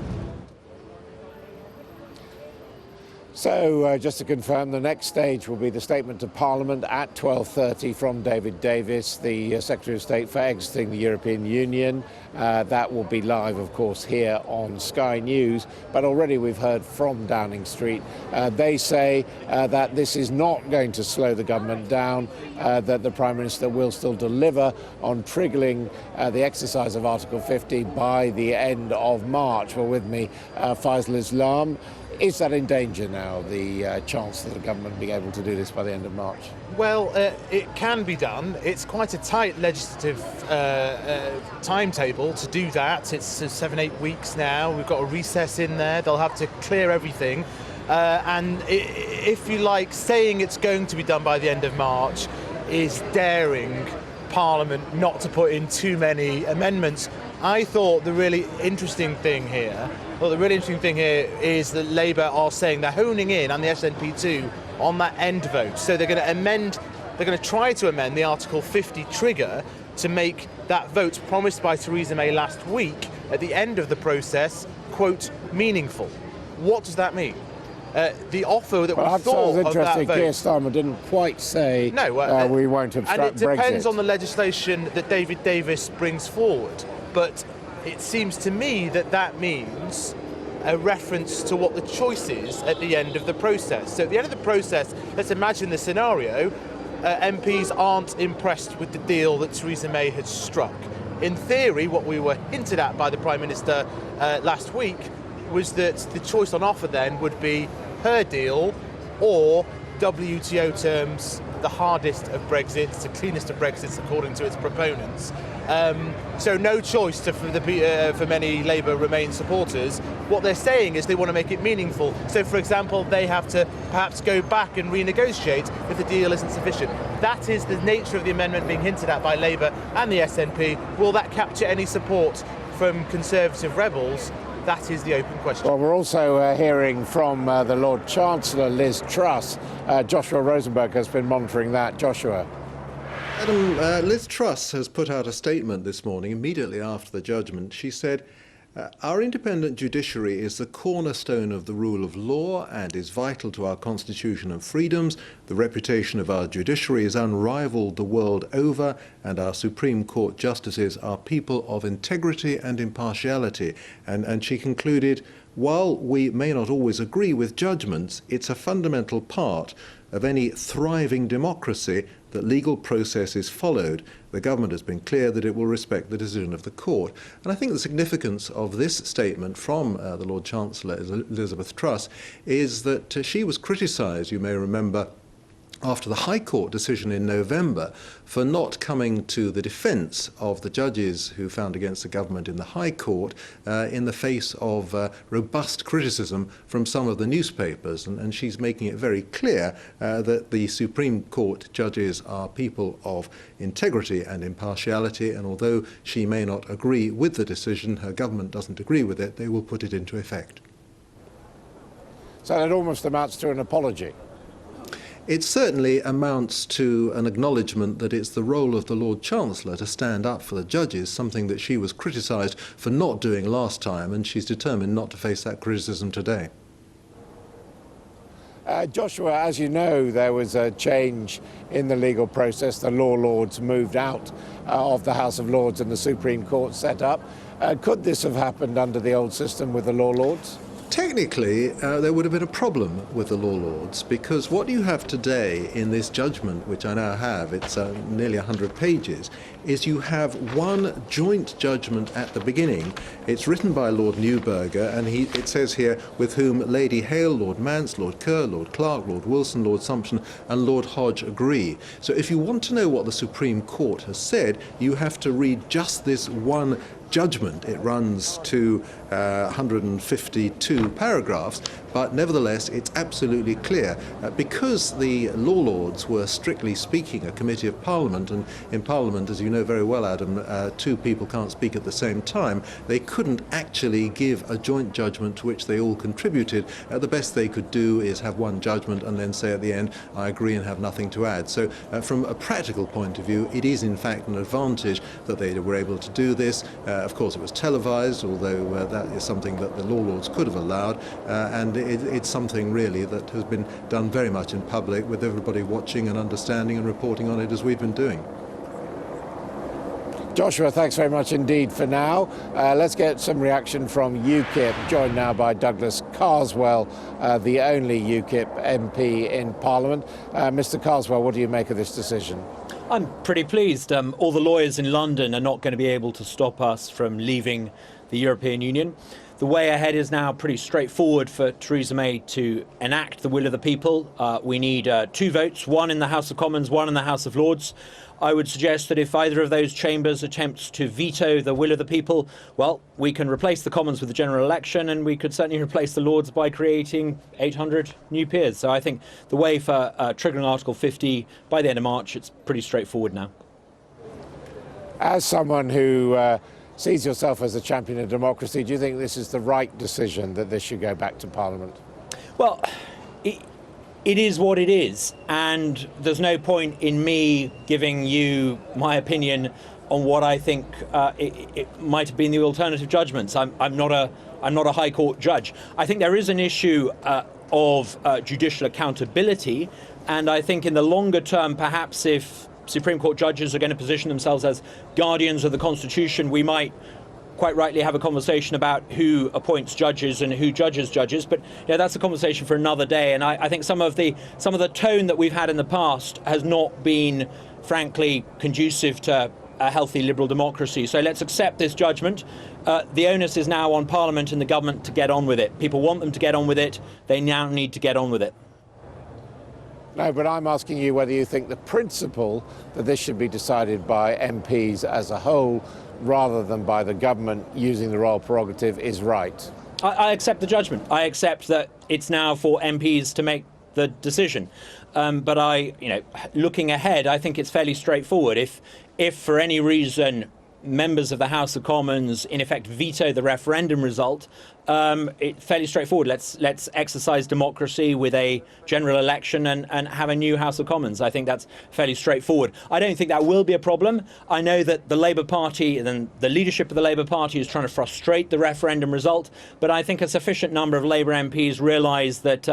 So just to confirm, the next stage will be the statement to Parliament at 12:30 from David Davis, the Secretary of State for exiting the European Union. That will be live, of course, here on Sky News. But already we've heard from Downing Street. They say that this is not going to slow the government down, that the Prime Minister will still deliver on triggering the exercise of Article 50 by the end of March. Well, with me, Faisal Islam. Is that in danger now, the chance that the government will be able to do this by the end of March? Well, it can be done. It's quite a tight legislative timetable to do that. It's 7-8 weeks now. We've got a recess in there. They'll have to clear everything. And if you like, saying it's going to be done by the end of March is daring Parliament not to put in too many amendments. I thought the really interesting thing here is that Labour are saying they're honing in, and the SNP too, on that end vote. So they're going to try to amend the Article 50 trigger to make that vote promised by Theresa May last week at the end of the process, quote, meaningful. What does that mean? The offer that we thought of that vote... Keir Starmer didn't quite say we won't obstruct Brexit. And it depends on the legislation that David Davis brings forward. But it seems to me that means a reference to what the choice is at the end of the process. So at the end of the process, let's imagine the scenario, MPs aren't impressed with the deal that Theresa May had struck. In theory, what we were hinted at by the Prime Minister last week was that the choice on offer then would be her deal or WTO terms, the hardest of Brexits, the cleanest of Brexits according to its proponents. So no choice for many Labour Remain supporters. What they're saying is they want to make it meaningful. So, for example, they have to perhaps go back and renegotiate if the deal isn't sufficient. That is the nature of the amendment being hinted at by Labour and the SNP. Will that capture any support from Conservative rebels? That is the open question. Well, we're also hearing from the Lord Chancellor, Liz Truss. Joshua Rosenberg has been monitoring that. Joshua. Adam, Liz Truss has put out a statement this morning, immediately after the judgment. She said, our independent judiciary is the cornerstone of the rule of law and is vital to our constitution and freedoms. The reputation of our judiciary is unrivaled the world over, and our Supreme Court justices are people of integrity and impartiality. And she concluded, while we may not always agree with judgments, it's a fundamental part of any thriving democracy that legal process is followed. The government has been clear that it will respect the decision of the court. And I think the significance of this statement from the Lord Chancellor, Elizabeth Truss, is that she was criticised, you may remember, after the High Court decision in November for not coming to the defence of the judges who found against the government in the High Court in the face of robust criticism from some of the newspapers. And she's making it very clear that the Supreme Court judges are people of integrity and impartiality, and although she may not agree with the decision, her government doesn't agree with it, they will put it into effect. So that almost amounts to an apology. It certainly amounts to an acknowledgement that it's the role of the Lord Chancellor to stand up for the judges, something that she was criticised for not doing last time, and she's determined not to face that criticism today. Joshua, as you know, there was a change in the legal process. The Law Lords moved out of the House of Lords and the Supreme Court set up. Could this have happened under the old system with the Law Lords? Technically, there would have been a problem with the Law Lords, because what you have today in this judgment, which I now have, it's nearly 100 pages, is you have one joint judgment at the beginning. It's written by Lord Neuberger, and it says here, with whom Lady Hale, Lord Mance, Lord Kerr, Lord Clark, Lord Wilson, Lord Sumption, and Lord Hodge agree. So if you want to know what the Supreme Court has said, you have to read just this one judgment. It runs to 152 paragraphs, but nevertheless it's absolutely clear. Because the Law Lords were strictly speaking a committee of Parliament, and in Parliament, as you know very well, Adam, two people can't speak at the same time, they couldn't actually give a joint judgment to which they all contributed. The best they could do is have one judgment and then say at the end, I agree and have nothing to add. So from a practical point of view, it is in fact an advantage that they were able to do this. Of course, it was televised, although that is something that the Law Lords could have allowed, and it's something really that has been done very much in public, with everybody watching and understanding and reporting on it as we've been doing. Joshua, thanks very much indeed for now. Let's get some reaction from UKIP, joined now by Douglas Carswell, the only UKIP MP in Parliament. Mr. Carswell, what do you make of this decision? I'm pretty pleased. All the lawyers in London are not going to be able to stop us from leaving the European Union. The way ahead is now pretty straightforward for Theresa May to enact the will of the people. We need 2 votes, one in the House of Commons, one in the House of Lords. I would suggest that if either of those chambers attempts to veto the will of the people, well, we can replace the Commons with the general election, and we could certainly replace the Lords by creating 800 new peers. So I think the way for triggering Article 50 by the end of March, it's pretty straightforward now. As someone who sees yourself as a champion of democracy, do you think this is the right decision, that this should go back to Parliament? Well, it is what it is, and there's no point in me giving you my opinion on what I think it might have been the alternative judgments. I'm not a High Court judge. I think there is an issue of judicial accountability, and I think in the longer term, perhaps if Supreme Court judges are going to position themselves as guardians of the Constitution, we might quite rightly have a conversation about who appoints judges and who judges judges, but that's a conversation for another day. And I think some of the tone that we've had in the past has not been, frankly, conducive to a healthy liberal democracy. So let's accept this judgment. The onus is now on Parliament and the government to get on with it. People want them to get on with it. They now need to get on with it. No, but I'm asking you whether you think the principle that this should be decided by MPs as a whole rather than by the government using the royal prerogative is right. I accept the judgment. I accept that it's now for MPs to make the decision. But looking ahead, I think it's fairly straightforward. If for any reason members of the House of Commons in effect veto the referendum result, it's fairly straightforward. Let's exercise democracy with a general election and have a new House of Commons. I think that's fairly straightforward. I don't think that will be a problem. I know that the Labour Party and the leadership of the Labour Party is trying to frustrate the referendum result, but I think a sufficient number of Labour MPs realise that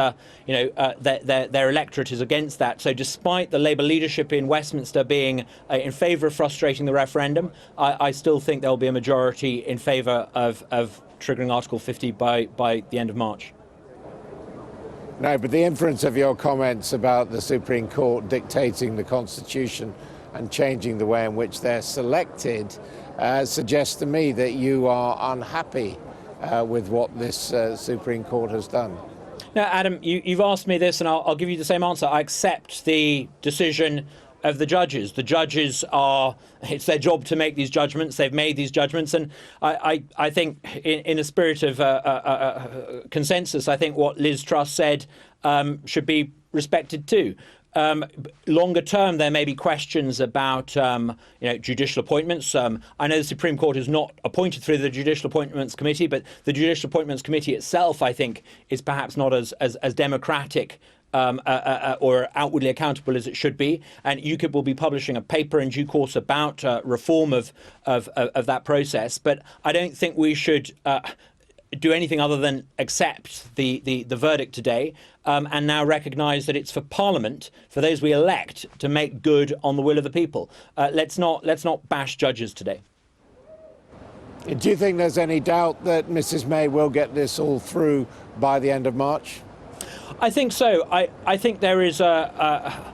their electorate is against that. So despite the Labour leadership in Westminster being in favour of frustrating the referendum, I still think there will be a majority in favour of triggering Article 50 by the end of March. No, but the inference of your comments about the Supreme Court dictating the Constitution and changing the way in which they're selected suggests to me that you are unhappy with what this Supreme Court has done. Now, Adam, you've asked me this, and I'll give you the same answer. I accept the decision of the judges. The judges it's their job to make these judgments. They've made these judgments, and I think in a spirit of consensus, I think what Liz Truss said should be respected too. Longer term, there may be questions about judicial appointments. I know the Supreme Court is not appointed through the Judicial Appointments Committee, but the Judicial Appointments Committee itself, I think, is perhaps not as democratic or outwardly accountable as it should be. And UKIP will be publishing a paper in due course about reform of that process. But I don't think we should do anything other than accept the verdict today, and now recognise that it's for Parliament, for those we elect, to make good on the will of the people. Let's not bash judges today. Do you think there's any doubt that Mrs May will get this all through by the end of March? I think so. I think there is a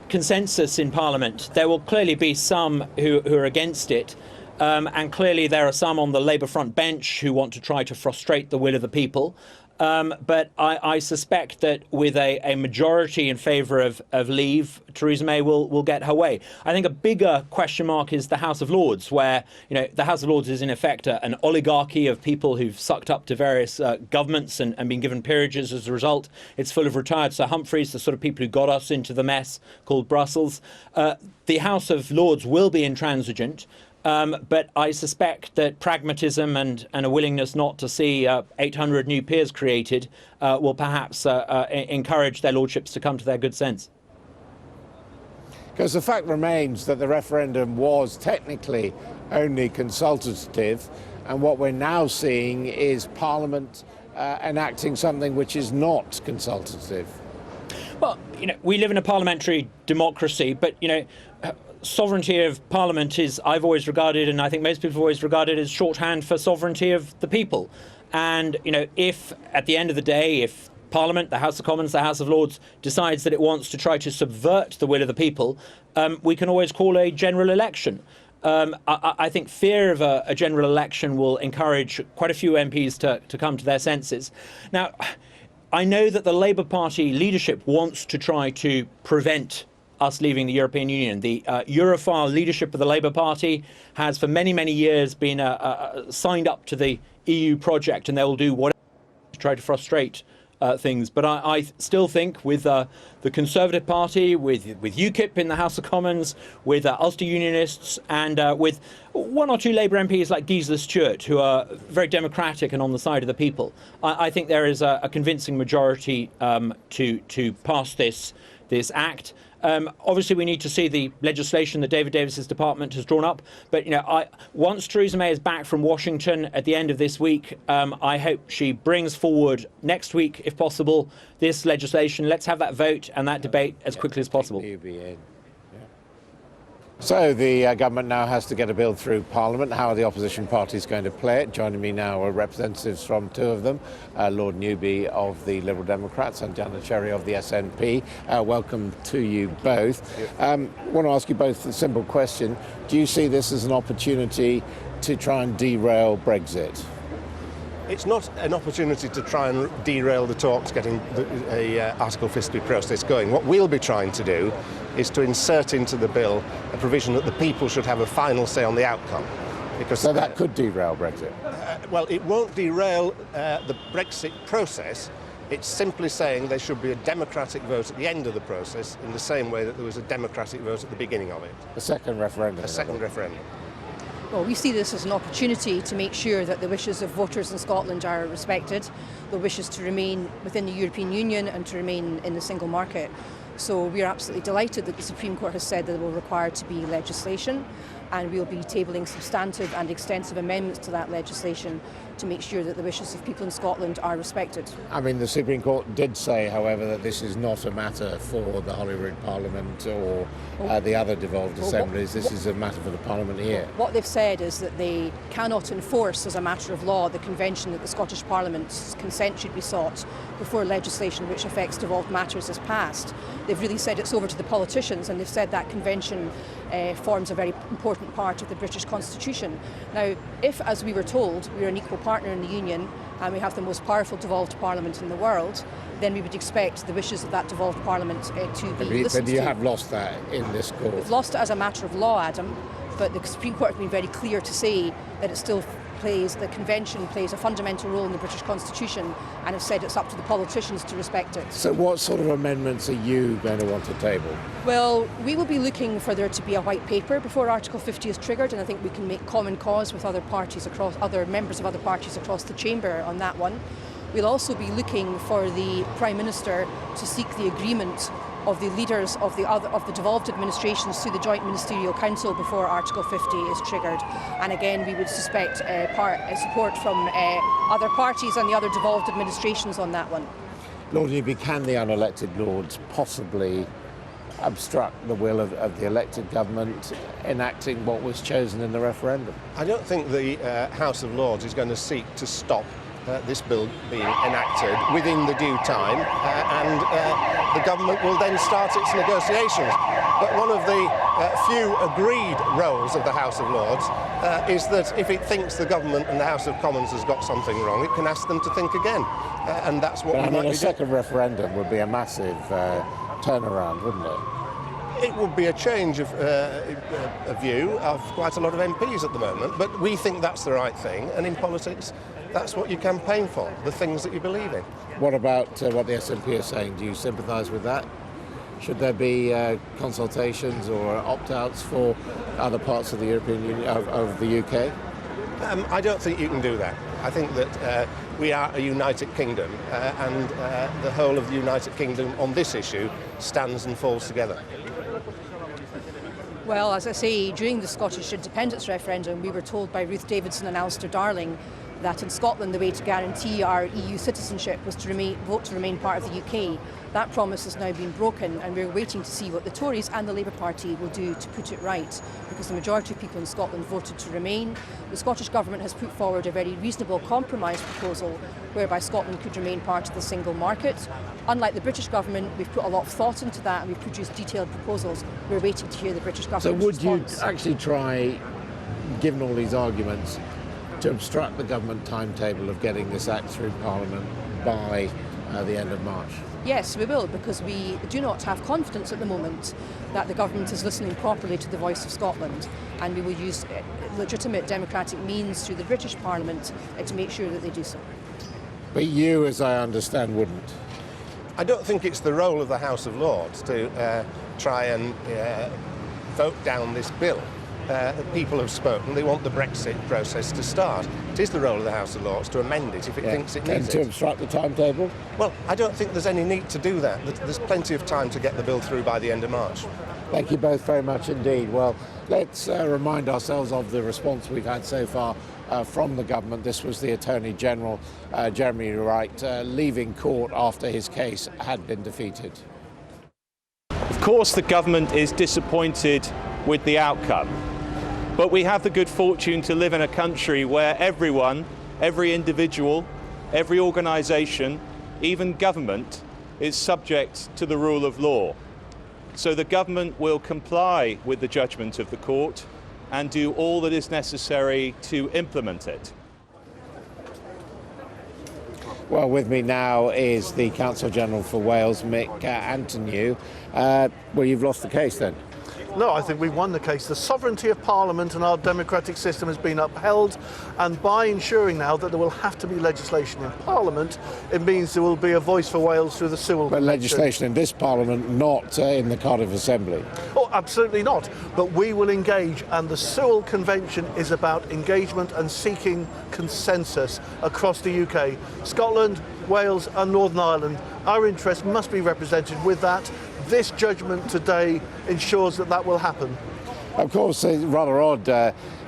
consensus in Parliament. There will clearly be some who are against it. And clearly there are some on the Labour front bench who want to try to frustrate the will of the people. But I suspect that with a majority in favour of leave, Theresa May will get her way. I think a bigger question mark is the House of Lords, where the House of Lords is in effect an oligarchy of people who've sucked up to various governments and been given peerages as a result. It's full of retired Sir Humphreys, the sort of people who got us into the mess called Brussels. The House of Lords will be intransigent. But I suspect that pragmatism and a willingness not to see 800 new peers created will perhaps encourage their lordships to come to their good sense. Because the fact remains that the referendum was technically only consultative, and what we're now seeing is Parliament enacting something which is not consultative. Well, we live in a parliamentary democracy, but sovereignty of Parliament is, I've always regarded, and I think most people have always regarded, as shorthand for sovereignty of the people. And, if at the end of the day, if Parliament, the House of Commons, the House of Lords decides that it wants to try to subvert the will of the people, we can always call a general election. I think fear of a general election will encourage quite a few MPs to come to their senses. Now, I know that the Labour Party leadership wants to try to prevent us leaving the European Union. The Europhile leadership of the Labour Party has for many, many years been signed up to the EU project, and they will do whatever to try to frustrate things. But I still think with the Conservative Party, with UKIP in the House of Commons, with Ulster Unionists, and with one or two Labour MPs like Gisela Stewart, who are very democratic and on the side of the people, I think there is a convincing majority to pass this act. Obviously, we need to see the legislation that David Davis's department has drawn up. But, once Theresa May is back from Washington at the end of this week, I hope she brings forward next week, if possible, this legislation. Let's have that vote and that debate as quickly as possible. So the government now has to get a bill through Parliament. How are the opposition parties going to play it? Joining me now are representatives from two of them, Lord Newby of the Liberal Democrats and Janet Cherry of the SNP. Welcome to you both. I want to ask you both a simple question. Do you see this as an opportunity to try and derail Brexit? It's not an opportunity to try and derail the talks getting the Article 50 process going. What we'll be trying to do is to insert into the bill a provision that the people should have a final say on the outcome. Because so that could derail Brexit? Well, it won't derail the Brexit process. It's simply saying there should be a democratic vote at the end of the process in the same way that there was a democratic vote at the beginning of it. A second referendum. A second referendum. Well, we see this as an opportunity to make sure that the wishes of voters in Scotland are respected, the wishes to remain within the European Union and to remain in the single market. So we are absolutely delighted that the Supreme Court has said that there will require to be legislation, and we'll be tabling substantive and extensive amendments to that legislation to make sure that the wishes of people in Scotland are respected. I mean, the Supreme Court did say, however, that this is not a matter for the Holyrood Parliament or the other devolved assemblies. This is a matter for the Parliament here. What they've said is that they cannot enforce as a matter of law the convention that the Scottish Parliament's consent should be sought before legislation which affects devolved matters is passed. They've really said it's over to the politicians, and they've said that convention forms a very important part of the British Constitution. Now, if, as we were told, we're an equal partner in the Union and we have the most powerful devolved parliament in the world, then we would expect the wishes of that devolved Parliament to be listened But you to. have lost that in this court. We've lost it as a matter of law, Adam, but the Supreme Court has been very clear to say that it still the Convention plays a fundamental role in the British Constitution, and have said it's up to the politicians to respect it. So what sort of amendments are you going to want to table? Well, we will be looking for there to be a white paper before Article 50 is triggered, and I think we can make common cause with other members of other parties across the chamber on that one. We'll also be looking for the Prime Minister to seek the agreement of the leaders of the devolved administrations through the Joint Ministerial Council before Article 50 is triggered. And again, we would suspect support from other parties and the other devolved administrations on that one. Lord Newby, can the unelected Lords possibly obstruct the will of the elected government enacting what was chosen in the referendum? I don't think the House of Lords is going to seek to stop this bill being enacted within the due time, and the government will then start its negotiations. But one of the few agreed roles of the House of Lords is that if it thinks the government and the House of Commons has got something wrong, it can ask them to think again, and that's what we might be doing. A second referendum would be a massive turnaround, wouldn't it? It would be a change of view of quite a lot of MPs at the moment, but we think that's the right thing, and in politics that's what you campaign for, the things that you believe in. What about what the SNP are saying? Do you sympathise with that? Should there be consultations or opt-outs for other parts of the European Union, of the UK? I don't think you can do that. I think that we are a united kingdom, and the whole of the United Kingdom on this issue stands and falls together. Well, as I say, during the Scottish independence referendum, we were told by Ruth Davidson and Alistair Darling that in Scotland the way to guarantee our EU citizenship was to vote to remain part of the UK. That promise has now been broken, and we're waiting to see what the Tories and the Labour Party will do to put it right, because the majority of people in Scotland voted to remain. The Scottish Government has put forward a very reasonable compromise proposal whereby Scotland could remain part of the single market. Unlike the British Government, we've put a lot of thought into that and we've produced detailed proposals. We're waiting to hear the British Government's response. So would you actually try, given all these arguments, to obstruct the government timetable of getting this Act through Parliament by the end of March? Yes, we will, because we do not have confidence at the moment that the government is listening properly to the voice of Scotland, and we will use legitimate democratic means through the British Parliament to make sure that they do so. But you, as I understand, wouldn't? I don't think it's the role of the House of Lords to try and vote down this bill. People have spoken, they want the Brexit process to start. It is the role of the House of Lords to amend it if it thinks it needs it. And to obstruct the timetable? Well, I don't think there's any need to do that. There's plenty of time to get the bill through by the end of March. Thank you both very much indeed. Well, let's remind ourselves of the response we've had so far from the government. This was the Attorney General, Jeremy Wright, leaving court after his case had been defeated. Of course, the government is disappointed with the outcome. But we have the good fortune to live in a country where everyone, every individual, every organisation, even government, is subject to the rule of law. So the government will comply with the judgment of the court and do all that is necessary to implement it. Well, with me now is the Counsel General for Wales, Mick Antoniou. Well, you've lost the case then? No, I think we've won the case. The sovereignty of Parliament and our democratic system has been upheld, and by ensuring now that there will have to be legislation in Parliament, it means there will be a voice for Wales through the Sewell Convention. But legislation in this Parliament, not in the Cardiff Assembly. Oh, absolutely not. But we will engage, and the Sewell Convention is about engagement and seeking consensus across the UK. Scotland, Wales and Northern Ireland, our interests must be represented with that. This judgment today ensures that that will happen. Of course, it's rather odd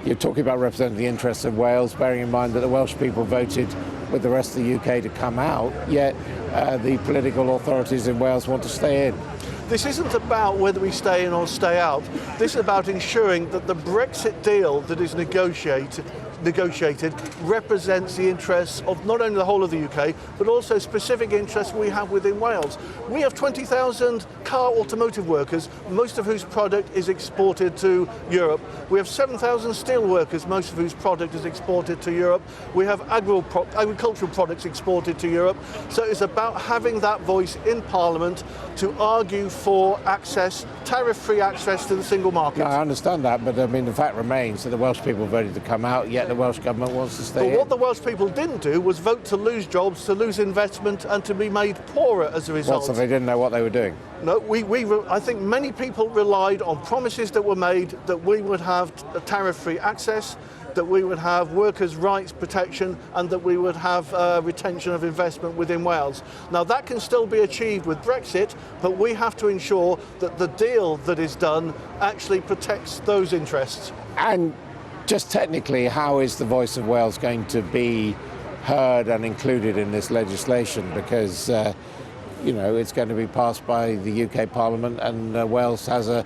you're talking about representing the interests of Wales, bearing in mind that the Welsh people voted with the rest of the UK to come out, yet the political authorities in Wales want to stay in. This isn't about whether we stay in or stay out. This is about ensuring that the Brexit deal that is negotiated negotiated represents the interests of not only the whole of the UK, but also specific interests we have within Wales. We have 20,000 car automotive workers, most of whose product is exported to Europe. We have 7,000 steel workers, most of whose product is exported to Europe. We have agricultural products exported to Europe. So it's about having that voice in Parliament to argue for access, tariff-free access to the single market. No, I understand that, but I mean, the fact remains that the Welsh people voted to come out, yet the Welsh government wants to stay in. But what the Welsh people didn't do was vote to lose jobs, to lose investment, and to be made poorer as a result. So they didn't know what they were doing? No, I think many people relied on promises that were made that we would have tariff-free access, that we would have workers' rights protection, and that we would have retention of investment within Wales. Now that can still be achieved with Brexit, but we have to ensure that the deal that is done actually protects those interests. And just technically, how is the voice of Wales going to be heard and included in this legislation? Because you know, it's going to be passed by the UK Parliament, and Wales has a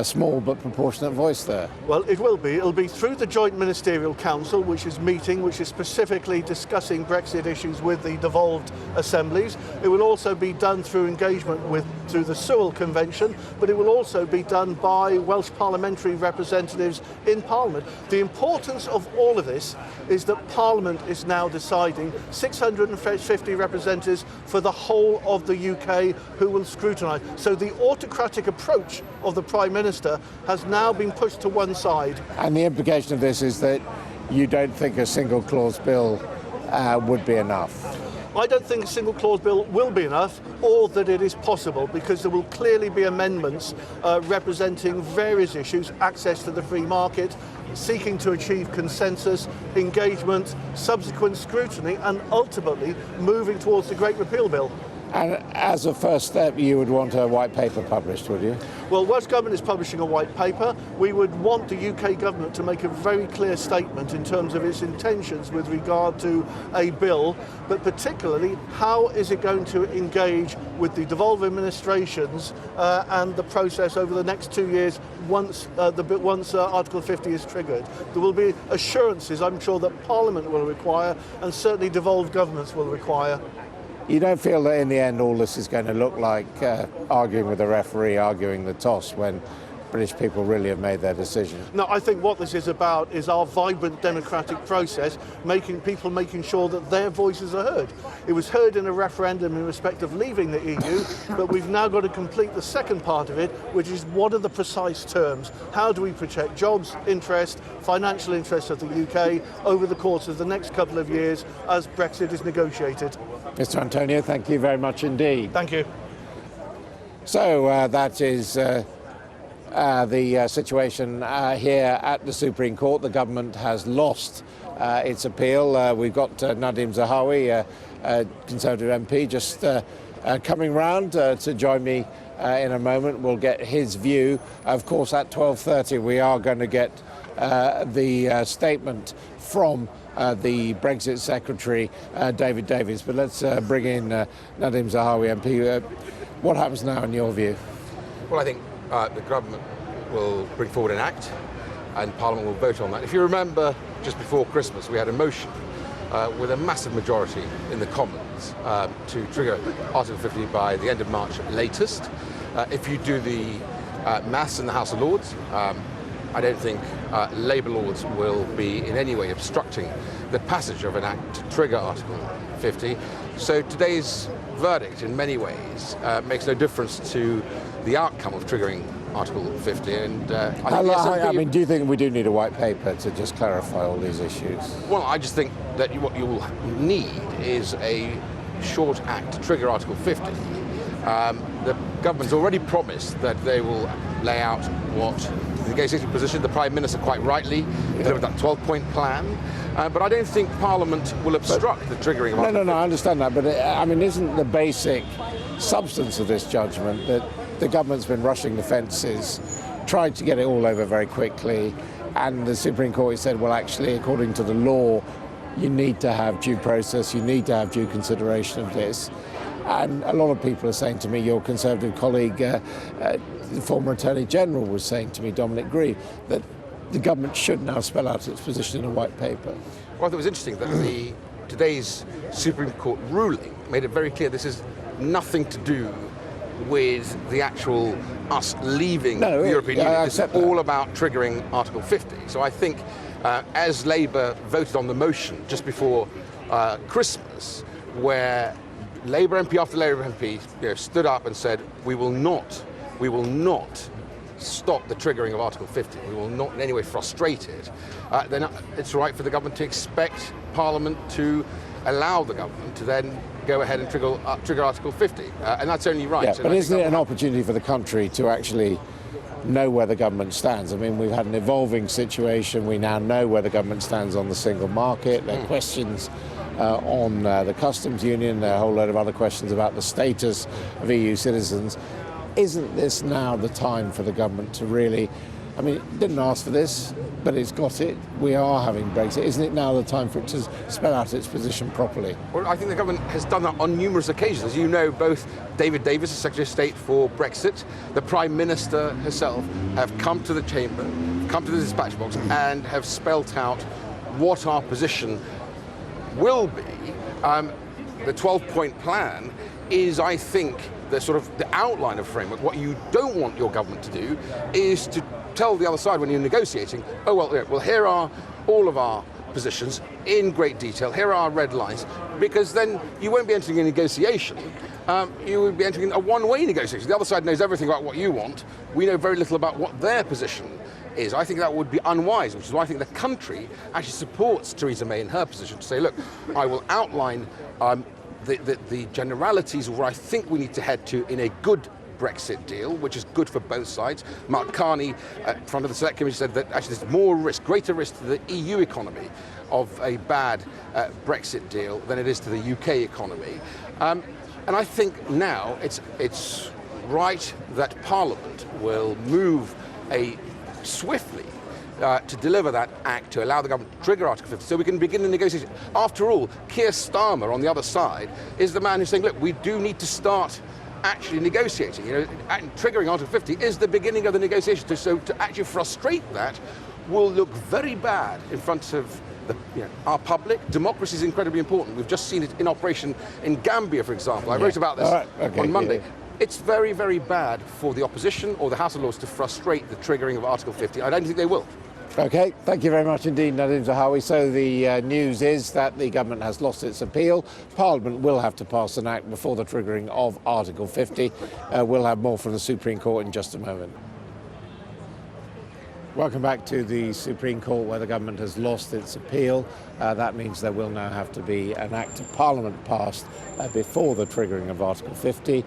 small but proportionate voice there. Well, it will be. It'll be through the Joint Ministerial Council, which is meeting, which is specifically discussing Brexit issues with the devolved assemblies. It will also be done through engagement through the Sewell Convention, but it will also be done by Welsh parliamentary representatives in Parliament. The importance of all of this is that Parliament is now deciding 650 representatives for the whole of the UK who will scrutinise. So the autocratic approach of the Prime Minister has now been pushed to one side. And the implication of this is that you don't think a single clause bill would be enough? I don't think a single clause bill will be enough, or that it is possible, because there will clearly be amendments representing various issues: access to the free market, seeking to achieve consensus, engagement, subsequent scrutiny, and ultimately moving towards the Great Repeal Bill. And as a first step, you would want a white paper published, would you? Well, Welsh Government is publishing a white paper. We would want the UK Government to make a very clear statement in terms of its intentions with regard to a bill, but particularly how is it going to engage with the devolved administrations and the process over the next 2 years once Article 50 is triggered. There will be assurances, I'm sure, that Parliament will require, and certainly devolved governments will require. You don't feel that in the end all this is going to look like arguing with the referee, arguing the toss, when British people really have made their decision? No, I think what this is about is our vibrant democratic process, making sure that their voices are heard. It was heard in a referendum in respect of leaving the EU, but we've now got to complete the second part of it, which is what are the precise terms? How do we protect jobs, interest, financial interests of the UK over the course of the next couple of years as Brexit is negotiated? Mr. Antonio, thank you very much indeed. Thank you. So that is the situation here at the Supreme Court. The government has lost its appeal. We've got Nadim Zahawi, a Conservative MP, just coming round to join me in a moment. We'll get his view. Of course, at 12:30 we are going to get the statement from the Brexit Secretary, David Davies. But let's bring in Nadim Zahawi, MP. What happens now in your view? Well, I think the government will bring forward an act and Parliament will vote on that. If you remember, just before Christmas, we had a motion with a massive majority in the Commons to trigger Article 50 by the end of March latest. If you do the maths in the House of Lords, I don't think Labour Lords will be in any way obstructing the passage of an act to trigger Article 50. So today's verdict, in many ways, makes no difference to the outcome of triggering Article 50. And I mean, do you think we do need a white paper to just clarify all these issues? Well, I just think that what you will need is a short act to trigger Article 50. The government's already promised that they will lay out what the negotiating position. The Prime Minister quite rightly delivered that 12-point plan. But I don't think Parliament will obstruct the triggering of Article 50. No, I understand that. But I mean, isn't the basic substance of this judgment that the government's been rushing the fences, tried to get it all over very quickly, and the Supreme Court said, well, actually, according to the law, you need to have due process, you need to have due consideration of this. And a lot of people are saying to me, your Conservative colleague, the former Attorney General, was saying to me, Dominic Grieve, that the government should now spell out its position in a white paper? Well, I thought it was interesting that today's Supreme Court ruling made it very clear this is nothing to do with the actual us leaving the European Union. It's all about triggering Article 50. So I think as Labour voted on the motion just before Christmas, where Labour MP after Labour MP stood up and said, we will not stop the triggering of Article 50, we will not in any way frustrate it, then it's right for the government to expect Parliament to allow the government to then go ahead and trigger Article 50. And that's only right. Yeah, so but isn't it an opportunity for the country to actually know where the government stands? I mean, we've had an evolving situation. We now know where the government stands on the single market. There are questions on the customs union. There are a whole load of other questions about the status of EU citizens. Isn't this now the time for the government to really, I mean, it didn't ask for this, but it's got it. We are having Brexit. Isn't it now the time for it to spell out its position properly? Well, I think the government has done that on numerous occasions. As you know, both David Davis, the Secretary of State for Brexit, the Prime Minister herself have come to the chamber, come to the dispatch box, and have spelt out what our position will be. The 12-point plan is, I think, the sort of the outline of framework. What you don't want your government to do is to tell the other side when you're negotiating, oh, well, here are all of our positions in great detail, here are our red lines, because then you won't be entering a negotiation. You will be entering a one-way negotiation. The other side knows everything about what you want. We know very little about what their position is. I think that would be unwise, which is why I think the country actually supports Theresa May in her position to say, look, I will outline the generalities of where I think we need to head to in a good Brexit deal, which is good for both sides. Mark Carney, in front of the Select Committee, said that actually there's more risk, greater risk to the EU economy of a bad Brexit deal than it is to the UK economy. And I think now it's right that Parliament will move swiftly to deliver that act to allow the government to trigger Article 50 so we can begin the negotiation. After all, Keir Starmer on the other side is the man who's saying, look, we do need to start actually negotiating. Triggering Article 50 is the beginning of the negotiation. So to actually frustrate that will look very bad in front of our public. Democracy is incredibly important. We've just seen it in operation in Gambia, for example. I wrote about this on Monday. Yeah. It's very, very bad for the opposition or the House of Lords to frustrate the triggering of Article 50. I don't think they will. OK, thank you very much indeed, Nadim Zahawi. So the news is that the government has lost its appeal. Parliament will have to pass an act before the triggering of Article 50. We'll have more from the Supreme Court in just a moment. Welcome back to the Supreme Court, where the government has lost its appeal. That means there will now have to be an Act of Parliament passed before the triggering of Article 50.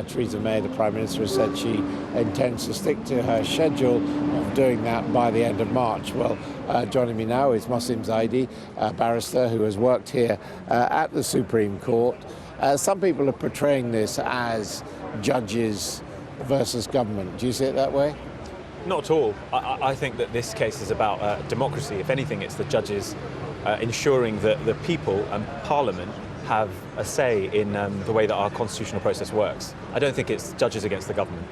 Theresa May, the Prime Minister, has said she intends to stick to her schedule of doing that by the end of March. Well, joining me now is Muslim Zaidi, a barrister who has worked here at the Supreme Court. Some people are portraying this as judges versus government. Do you see it that way? Not at all. I think that this case is about democracy. If anything, it's the judges ensuring that the people and Parliament have a say in the way that our constitutional process works. I don't think it's judges against the government.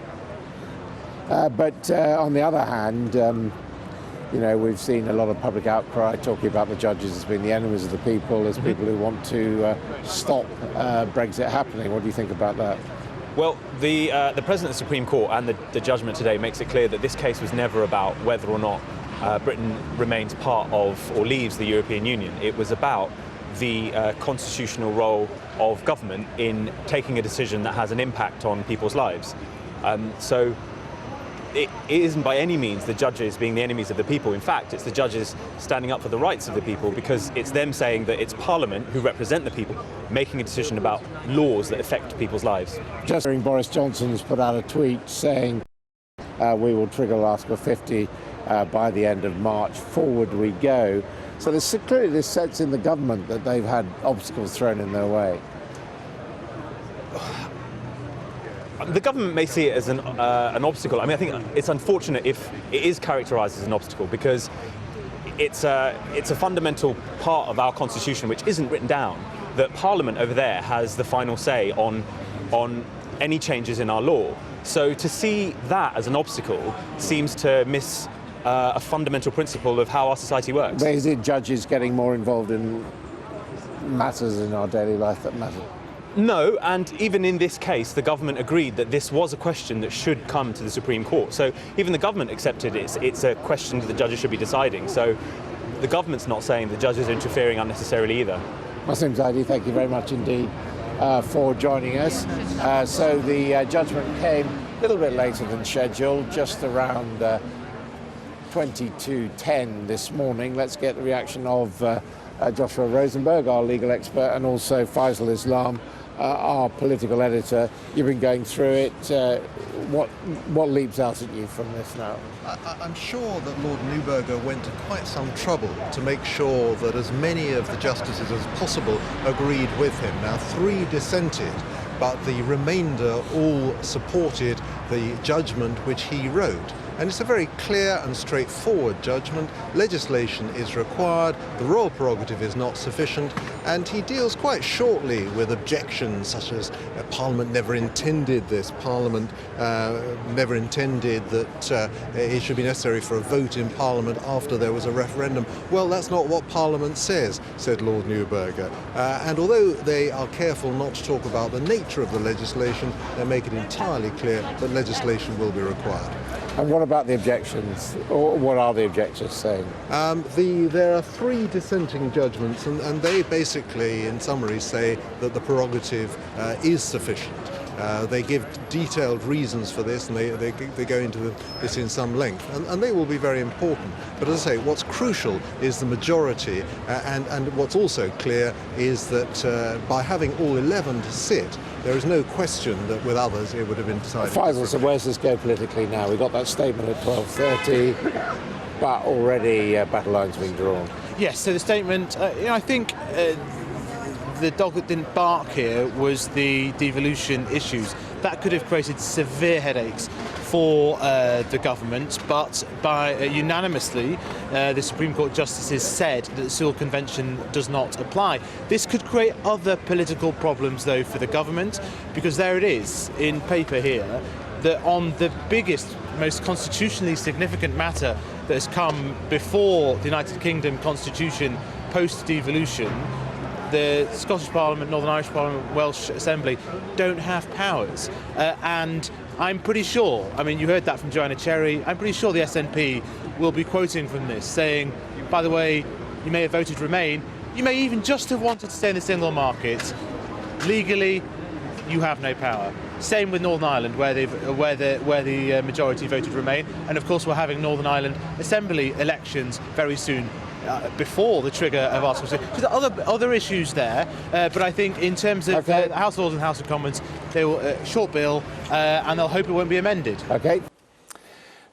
But on the other hand, we've seen a lot of public outcry talking about the judges as being the enemies of the people, as people who want to stop Brexit happening. What do you think about that? Well, the President of the Supreme Court and the judgment today makes it clear that this case was never about whether or not Britain remains part of or leaves the European Union. It was about the constitutional role of government in taking a decision that has an impact on people's lives. So it isn't by any means the judges being the enemies of the people. In fact, it's the judges standing up for the rights of the people, because it's them saying that it's Parliament, who represent the people, making a decision about laws that affect people's lives. Just hearing Boris Johnson's put out a tweet saying we will trigger Article 50 by the end of March. Forward we go. So there's clearly this sense in the government that they've had obstacles thrown in their way. The government may see it as an obstacle. I mean, I think it's unfortunate if it is characterised as an obstacle, because it's a fundamental part of our constitution which isn't written down, that Parliament over there has the final say on any changes in our law. So to see that as an obstacle seems to a fundamental principle of how our society works. But is it judges getting more involved in matters in our daily life that matter? No, and even in this case, the government agreed that this was a question that should come to the Supreme Court. So even the government accepted it's a question that the judges should be deciding. So the government's not saying the judges are interfering unnecessarily either. Wasim Zaidi, thank you very much indeed for joining us. So the judgment came a little bit later than scheduled, just around 22:10 this morning. Let's get the reaction of Joshua Rosenberg, our legal expert, and also Faisal Islam, our political editor. You've been going through it. What leaps out at you from this now? I'm sure that Lord Neuberger went to quite some trouble to make sure that as many of the justices as possible agreed with him. Now, 3 dissented, but the remainder all supported the judgment which he wrote. And it's a very clear and straightforward judgment. Legislation is required, the royal prerogative is not sufficient, and he deals quite shortly with objections such as Parliament never intended this, Parliament never intended that it should be necessary for a vote in Parliament after there was a referendum. Well, that's not what Parliament says, said Lord Neuberger. And although they are careful not to talk about the nature of the legislation, they make it entirely clear that legislation will be required. And what about the objections? Or what are the objectors saying? There are 3 dissenting judgments, and they basically, in summary, say that the prerogative is sufficient. They give detailed reasons for this, and they go into this in some length, and they will be very important. But as I say, what's crucial is the majority, and what's also clear is that by having all 11 to sit, there is no question that with others it would have been decided. Faisal, so where's this go politically now? We got that statement at 12:30, but already battle lines being drawn. Yes, so the statement, I think the dog that didn't bark here was the devolution issues. That could have created severe headaches for the government, but unanimously the Supreme Court justices said that the Sewell Convention does not apply. This could create other political problems, though, for the government, because there it is in paper here that on the biggest, most constitutionally significant matter that has come before the United Kingdom Constitution post-devolution, the Scottish Parliament, Northern Irish Parliament, Welsh Assembly don't have powers. And I'm pretty sure, I mean, you heard that from Joanna Cherry, I'm pretty sure the SNP will be quoting from this, saying, by the way, you may have voted Remain, you may even just have wanted to stay in the single market. Legally, you have no power. Same with Northern Ireland, where the majority voted Remain, and of course we're having Northern Ireland Assembly elections very soon. Before the trigger of Article 6. So there are other issues there, but I think in terms of House of Lords and House of Commons, they will short bill, and they'll hope it won't be amended. Okay.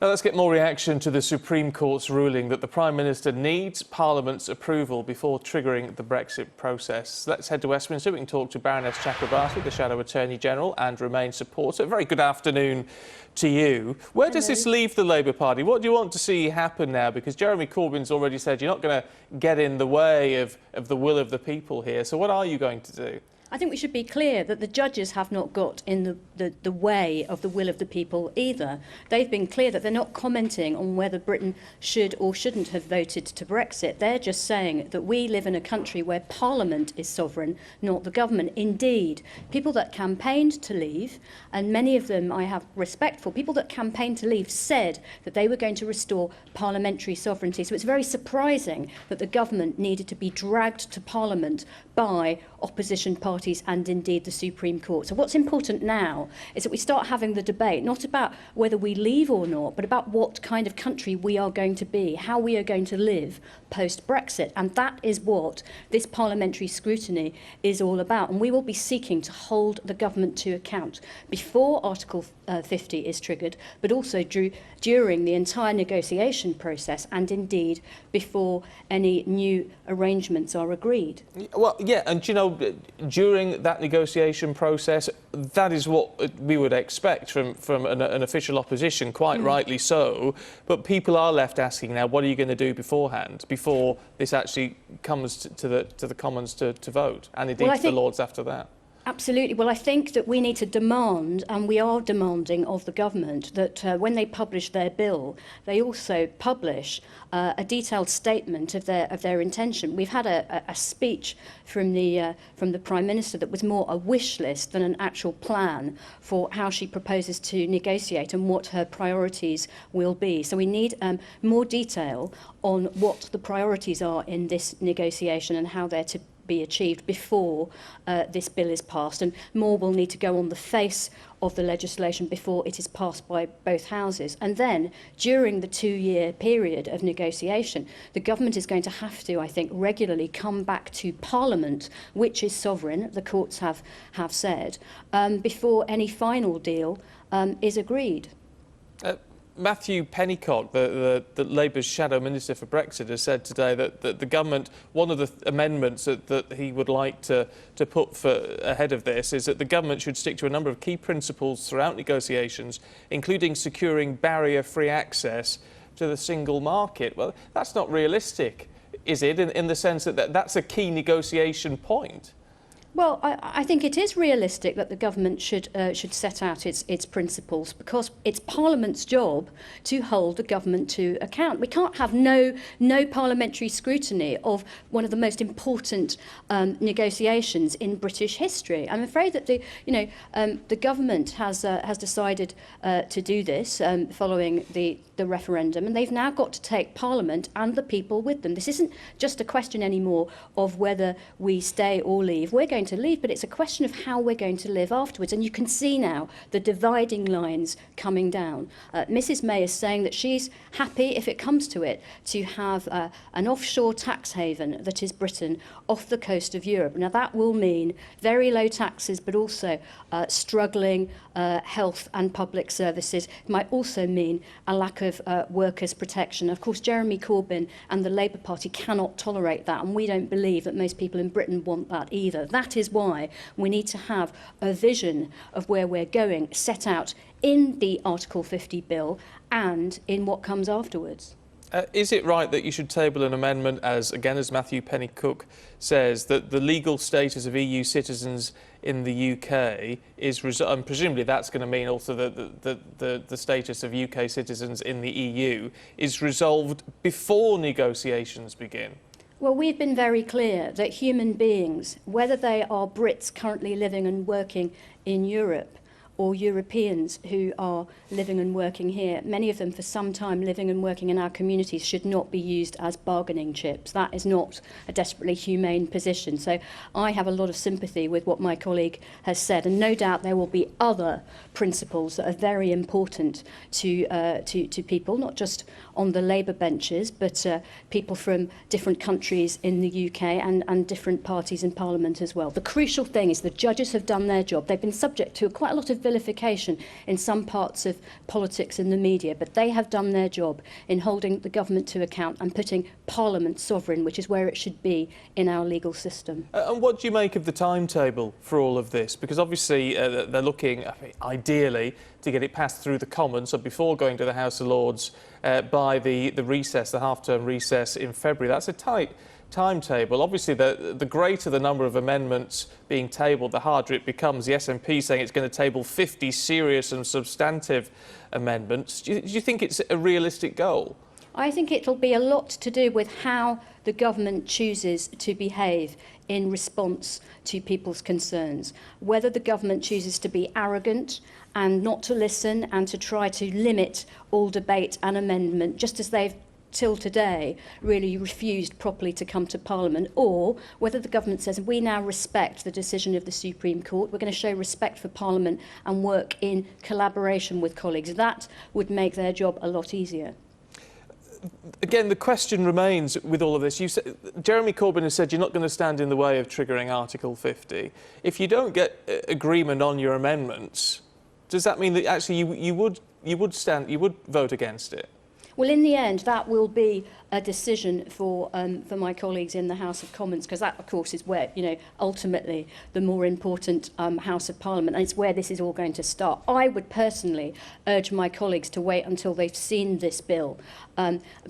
Now let's get more reaction to the Supreme Court's ruling that the Prime Minister needs Parliament's approval before triggering the Brexit process. Let's head to Westminster. We can talk to Baroness Chakrabarti, the Shadow Attorney General and Remain supporter. Very good afternoon to you. Where does this leave the Labour Party? What do you want to see happen now? Because Jeremy Corbyn's already said you're not going to get in the way of the will of the people here. So what are you going to do? I think we should be clear that the judges have not got in the way of the will of the people either. They've been clear that they're not commenting on whether Britain should or shouldn't have voted to Brexit. They're just saying that we live in a country where Parliament is sovereign, not the government. Indeed, people that campaigned to leave, and many of them I have respect for, people that campaigned to leave said that they were going to restore parliamentary sovereignty. So it's very surprising that the government needed to be dragged to Parliament by opposition parties and indeed the Supreme Court. So what's important now is that we start having the debate, not about whether we leave or not, but about what kind of country we are going to be, how we are going to live post-Brexit. And that is what this parliamentary scrutiny is all about. And we will be seeking to hold the government to account before Article 50 is triggered, but also during the entire negotiation process and indeed before any new arrangements are agreed. Well, yeah, and you know, during that negotiation process, that is what we would expect from an official opposition, quite rightly so. But people are left asking now, what are you going to do beforehand, before this actually comes to the Commons to vote, and indeed to the Lords after that? Absolutely. Well, I think that we need to demand, and we are demanding of the government, that when they publish their bill, they also publish a detailed statement of their intention. We've had a speech from the Prime Minister that was more a wish list than an actual plan for how she proposes to negotiate and what her priorities will be. So we need more detail on what the priorities are in this negotiation and how they're to be achieved before this bill is passed, and more will need to go on the face of the legislation before it is passed by both houses. And then, during the 2-year period of negotiation, the government is going to have to, I think, regularly come back to Parliament, which is sovereign, the courts have said, before any final deal is agreed. Matthew Pennycock, the Labour's shadow minister for Brexit, has said today that the government, one of the amendments that he would like to put ahead of this is that the government should stick to a number of key principles throughout negotiations, including securing barrier-free access to the single market. Well, that's not realistic, is it, in the sense that that's a key negotiation point? Well, I think it is realistic that the government should set out its principles, because it's Parliament's job to hold the government to account. We can't have no parliamentary scrutiny of one of the most important negotiations in British history. I'm afraid that the government has decided to do this following the referendum, and they've now got to take Parliament and the people with them. This isn't just a question anymore of whether we stay or leave. We're going to leave, but it's a question of how we're going to live afterwards. And you can see now the dividing lines coming down. Mrs May is saying that she's happy, if it comes to it, to have an offshore tax haven that is Britain off the coast of Europe. Now that will mean very low taxes, but also struggling health and public services. It might also mean a lack of workers' protection. Of course, Jeremy Corbyn and the Labour Party cannot tolerate that, and we don't believe that most people in Britain want that either. That is why we need to have a vision of where we're going set out in the Article 50 bill and in what comes afterwards. Is it right that you should table an amendment, as Matthew Pennycock says, that the legal status of EU citizens in the UK is, and presumably that's going to mean also the status of UK citizens in the EU, is resolved before negotiations begin? Well, we've been very clear that human beings, whether they are Brits currently living and working in Europe, or Europeans who are living and working here, many of them for some time living and working in our communities, should not be used as bargaining chips. That is not a desperately humane position. So I have a lot of sympathy with what my colleague has said, and no doubt there will be other principles that are very important to people, not just on the Labour benches, but people from different countries in the UK and different parties in Parliament as well. The crucial thing is the judges have done their job. They've been subject to quite a lot of vilification in some parts of politics and the media, but they have done their job in holding the government to account and putting Parliament sovereign, which is where it should be in our legal system. And what do you make of the timetable for all of this? Because obviously they're looking, ideally, to get it passed through the Commons, so before going to the House of Lords by the recess, the half-term recess in February. That's a tight timetable. Obviously, the greater the number of amendments being tabled, the harder it becomes. The SNP saying it's going to table 50 serious and substantive amendments. Do you think it's a realistic goal? I think it'll be a lot to do with how the government chooses to behave in response to people's concerns. Whether the government chooses to be arrogant and not to listen and to try to limit all debate and amendment, just as they've till today really refused properly to come to Parliament, or whether the government says we now respect the decision of the Supreme Court, we're going to show respect for Parliament and work in collaboration with colleagues. That would make their job a lot easier. Again, the question remains with all of this. Jeremy Corbyn has said you're not going to stand in the way of triggering Article 50. If you don't get agreement on your amendments, does that mean that actually you would vote against it? Well, in the end, that will be a decision for my colleagues in the House of Commons, because that, of course, is where, ultimately the more important House of Parliament, and it's where this is all going to start. I would personally urge my colleagues to wait until they've seen this bill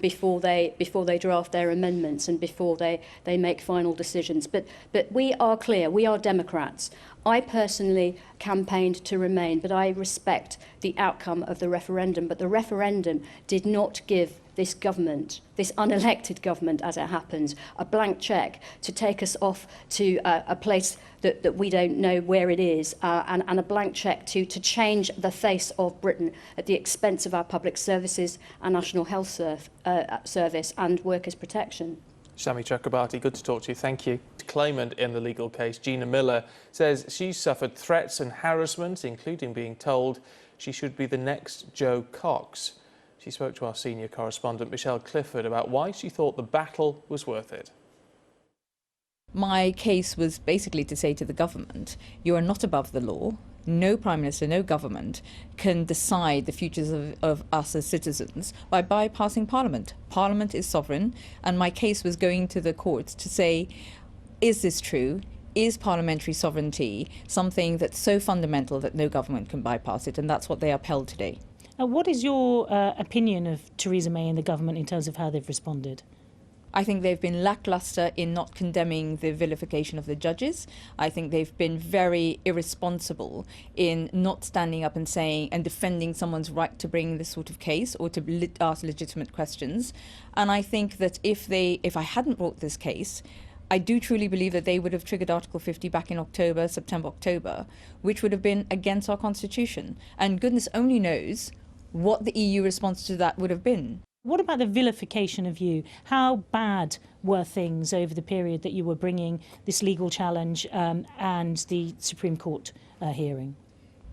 before they draft their amendments and before they make final decisions. But we are clear, we are Democrats. I personally campaigned to remain, but I respect the outcome of the referendum. But the referendum did not give this government, this unelected government as it happens, a blank cheque to take us off to a place that we don't know where it is, and a blank cheque to change the face of Britain at the expense of our public services, our National Health Service and workers' protection. Shami Chakrabarti, good to talk to you. Thank you. Claimant in the legal case, Gina Miller, says she suffered threats and harassment, including being told she should be the next Jo Cox. She spoke to our senior correspondent, Michelle Clifford, about why she thought the battle was worth it. My case was basically to say to the government, you are not above the law. No Prime Minister, no government can decide the futures of us as citizens by bypassing Parliament. Parliament is sovereign, and my case was going to the courts to say, is this true? Is parliamentary sovereignty something that's so fundamental that no government can bypass it? And that's what they upheld today. What is your opinion of Theresa May and the government in terms of how they've responded? I think they've been lacklustre in not condemning the vilification of the judges. I think they've been very irresponsible in not standing up and saying and defending someone's right to bring this sort of case or to ask legitimate questions. And I think that if I hadn't brought this case, I do truly believe that they would have triggered Article 50 back in September, October, which would have been against our constitution. And goodness only knows what the EU response to that would have been. What about the vilification of you? How bad were things over the period that you were bringing this legal challenge and the Supreme Court hearing?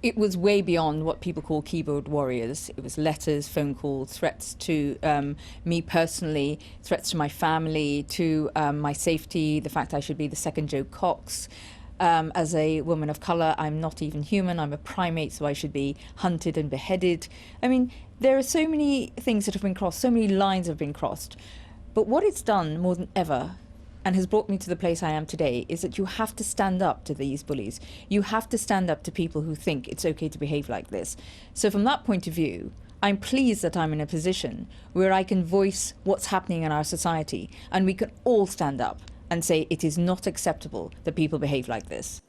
It was way beyond what people call keyboard warriors. It was letters, phone calls, threats to me personally, threats to my family, to my safety, the fact I should be the second Jo Cox. As a woman of colour, I'm not even human. I'm a primate, so I should be hunted and beheaded. I mean, there are so many things that have been crossed, so many lines have been crossed. But what it's done more than ever, and has brought me to the place I am today, is that you have to stand up to these bullies. You have to stand up to people who think it's okay to behave like this. So from that point of view, I'm pleased that I'm in a position where I can voice what's happening in our society, and we can all stand up and say it is not acceptable that people behave like this.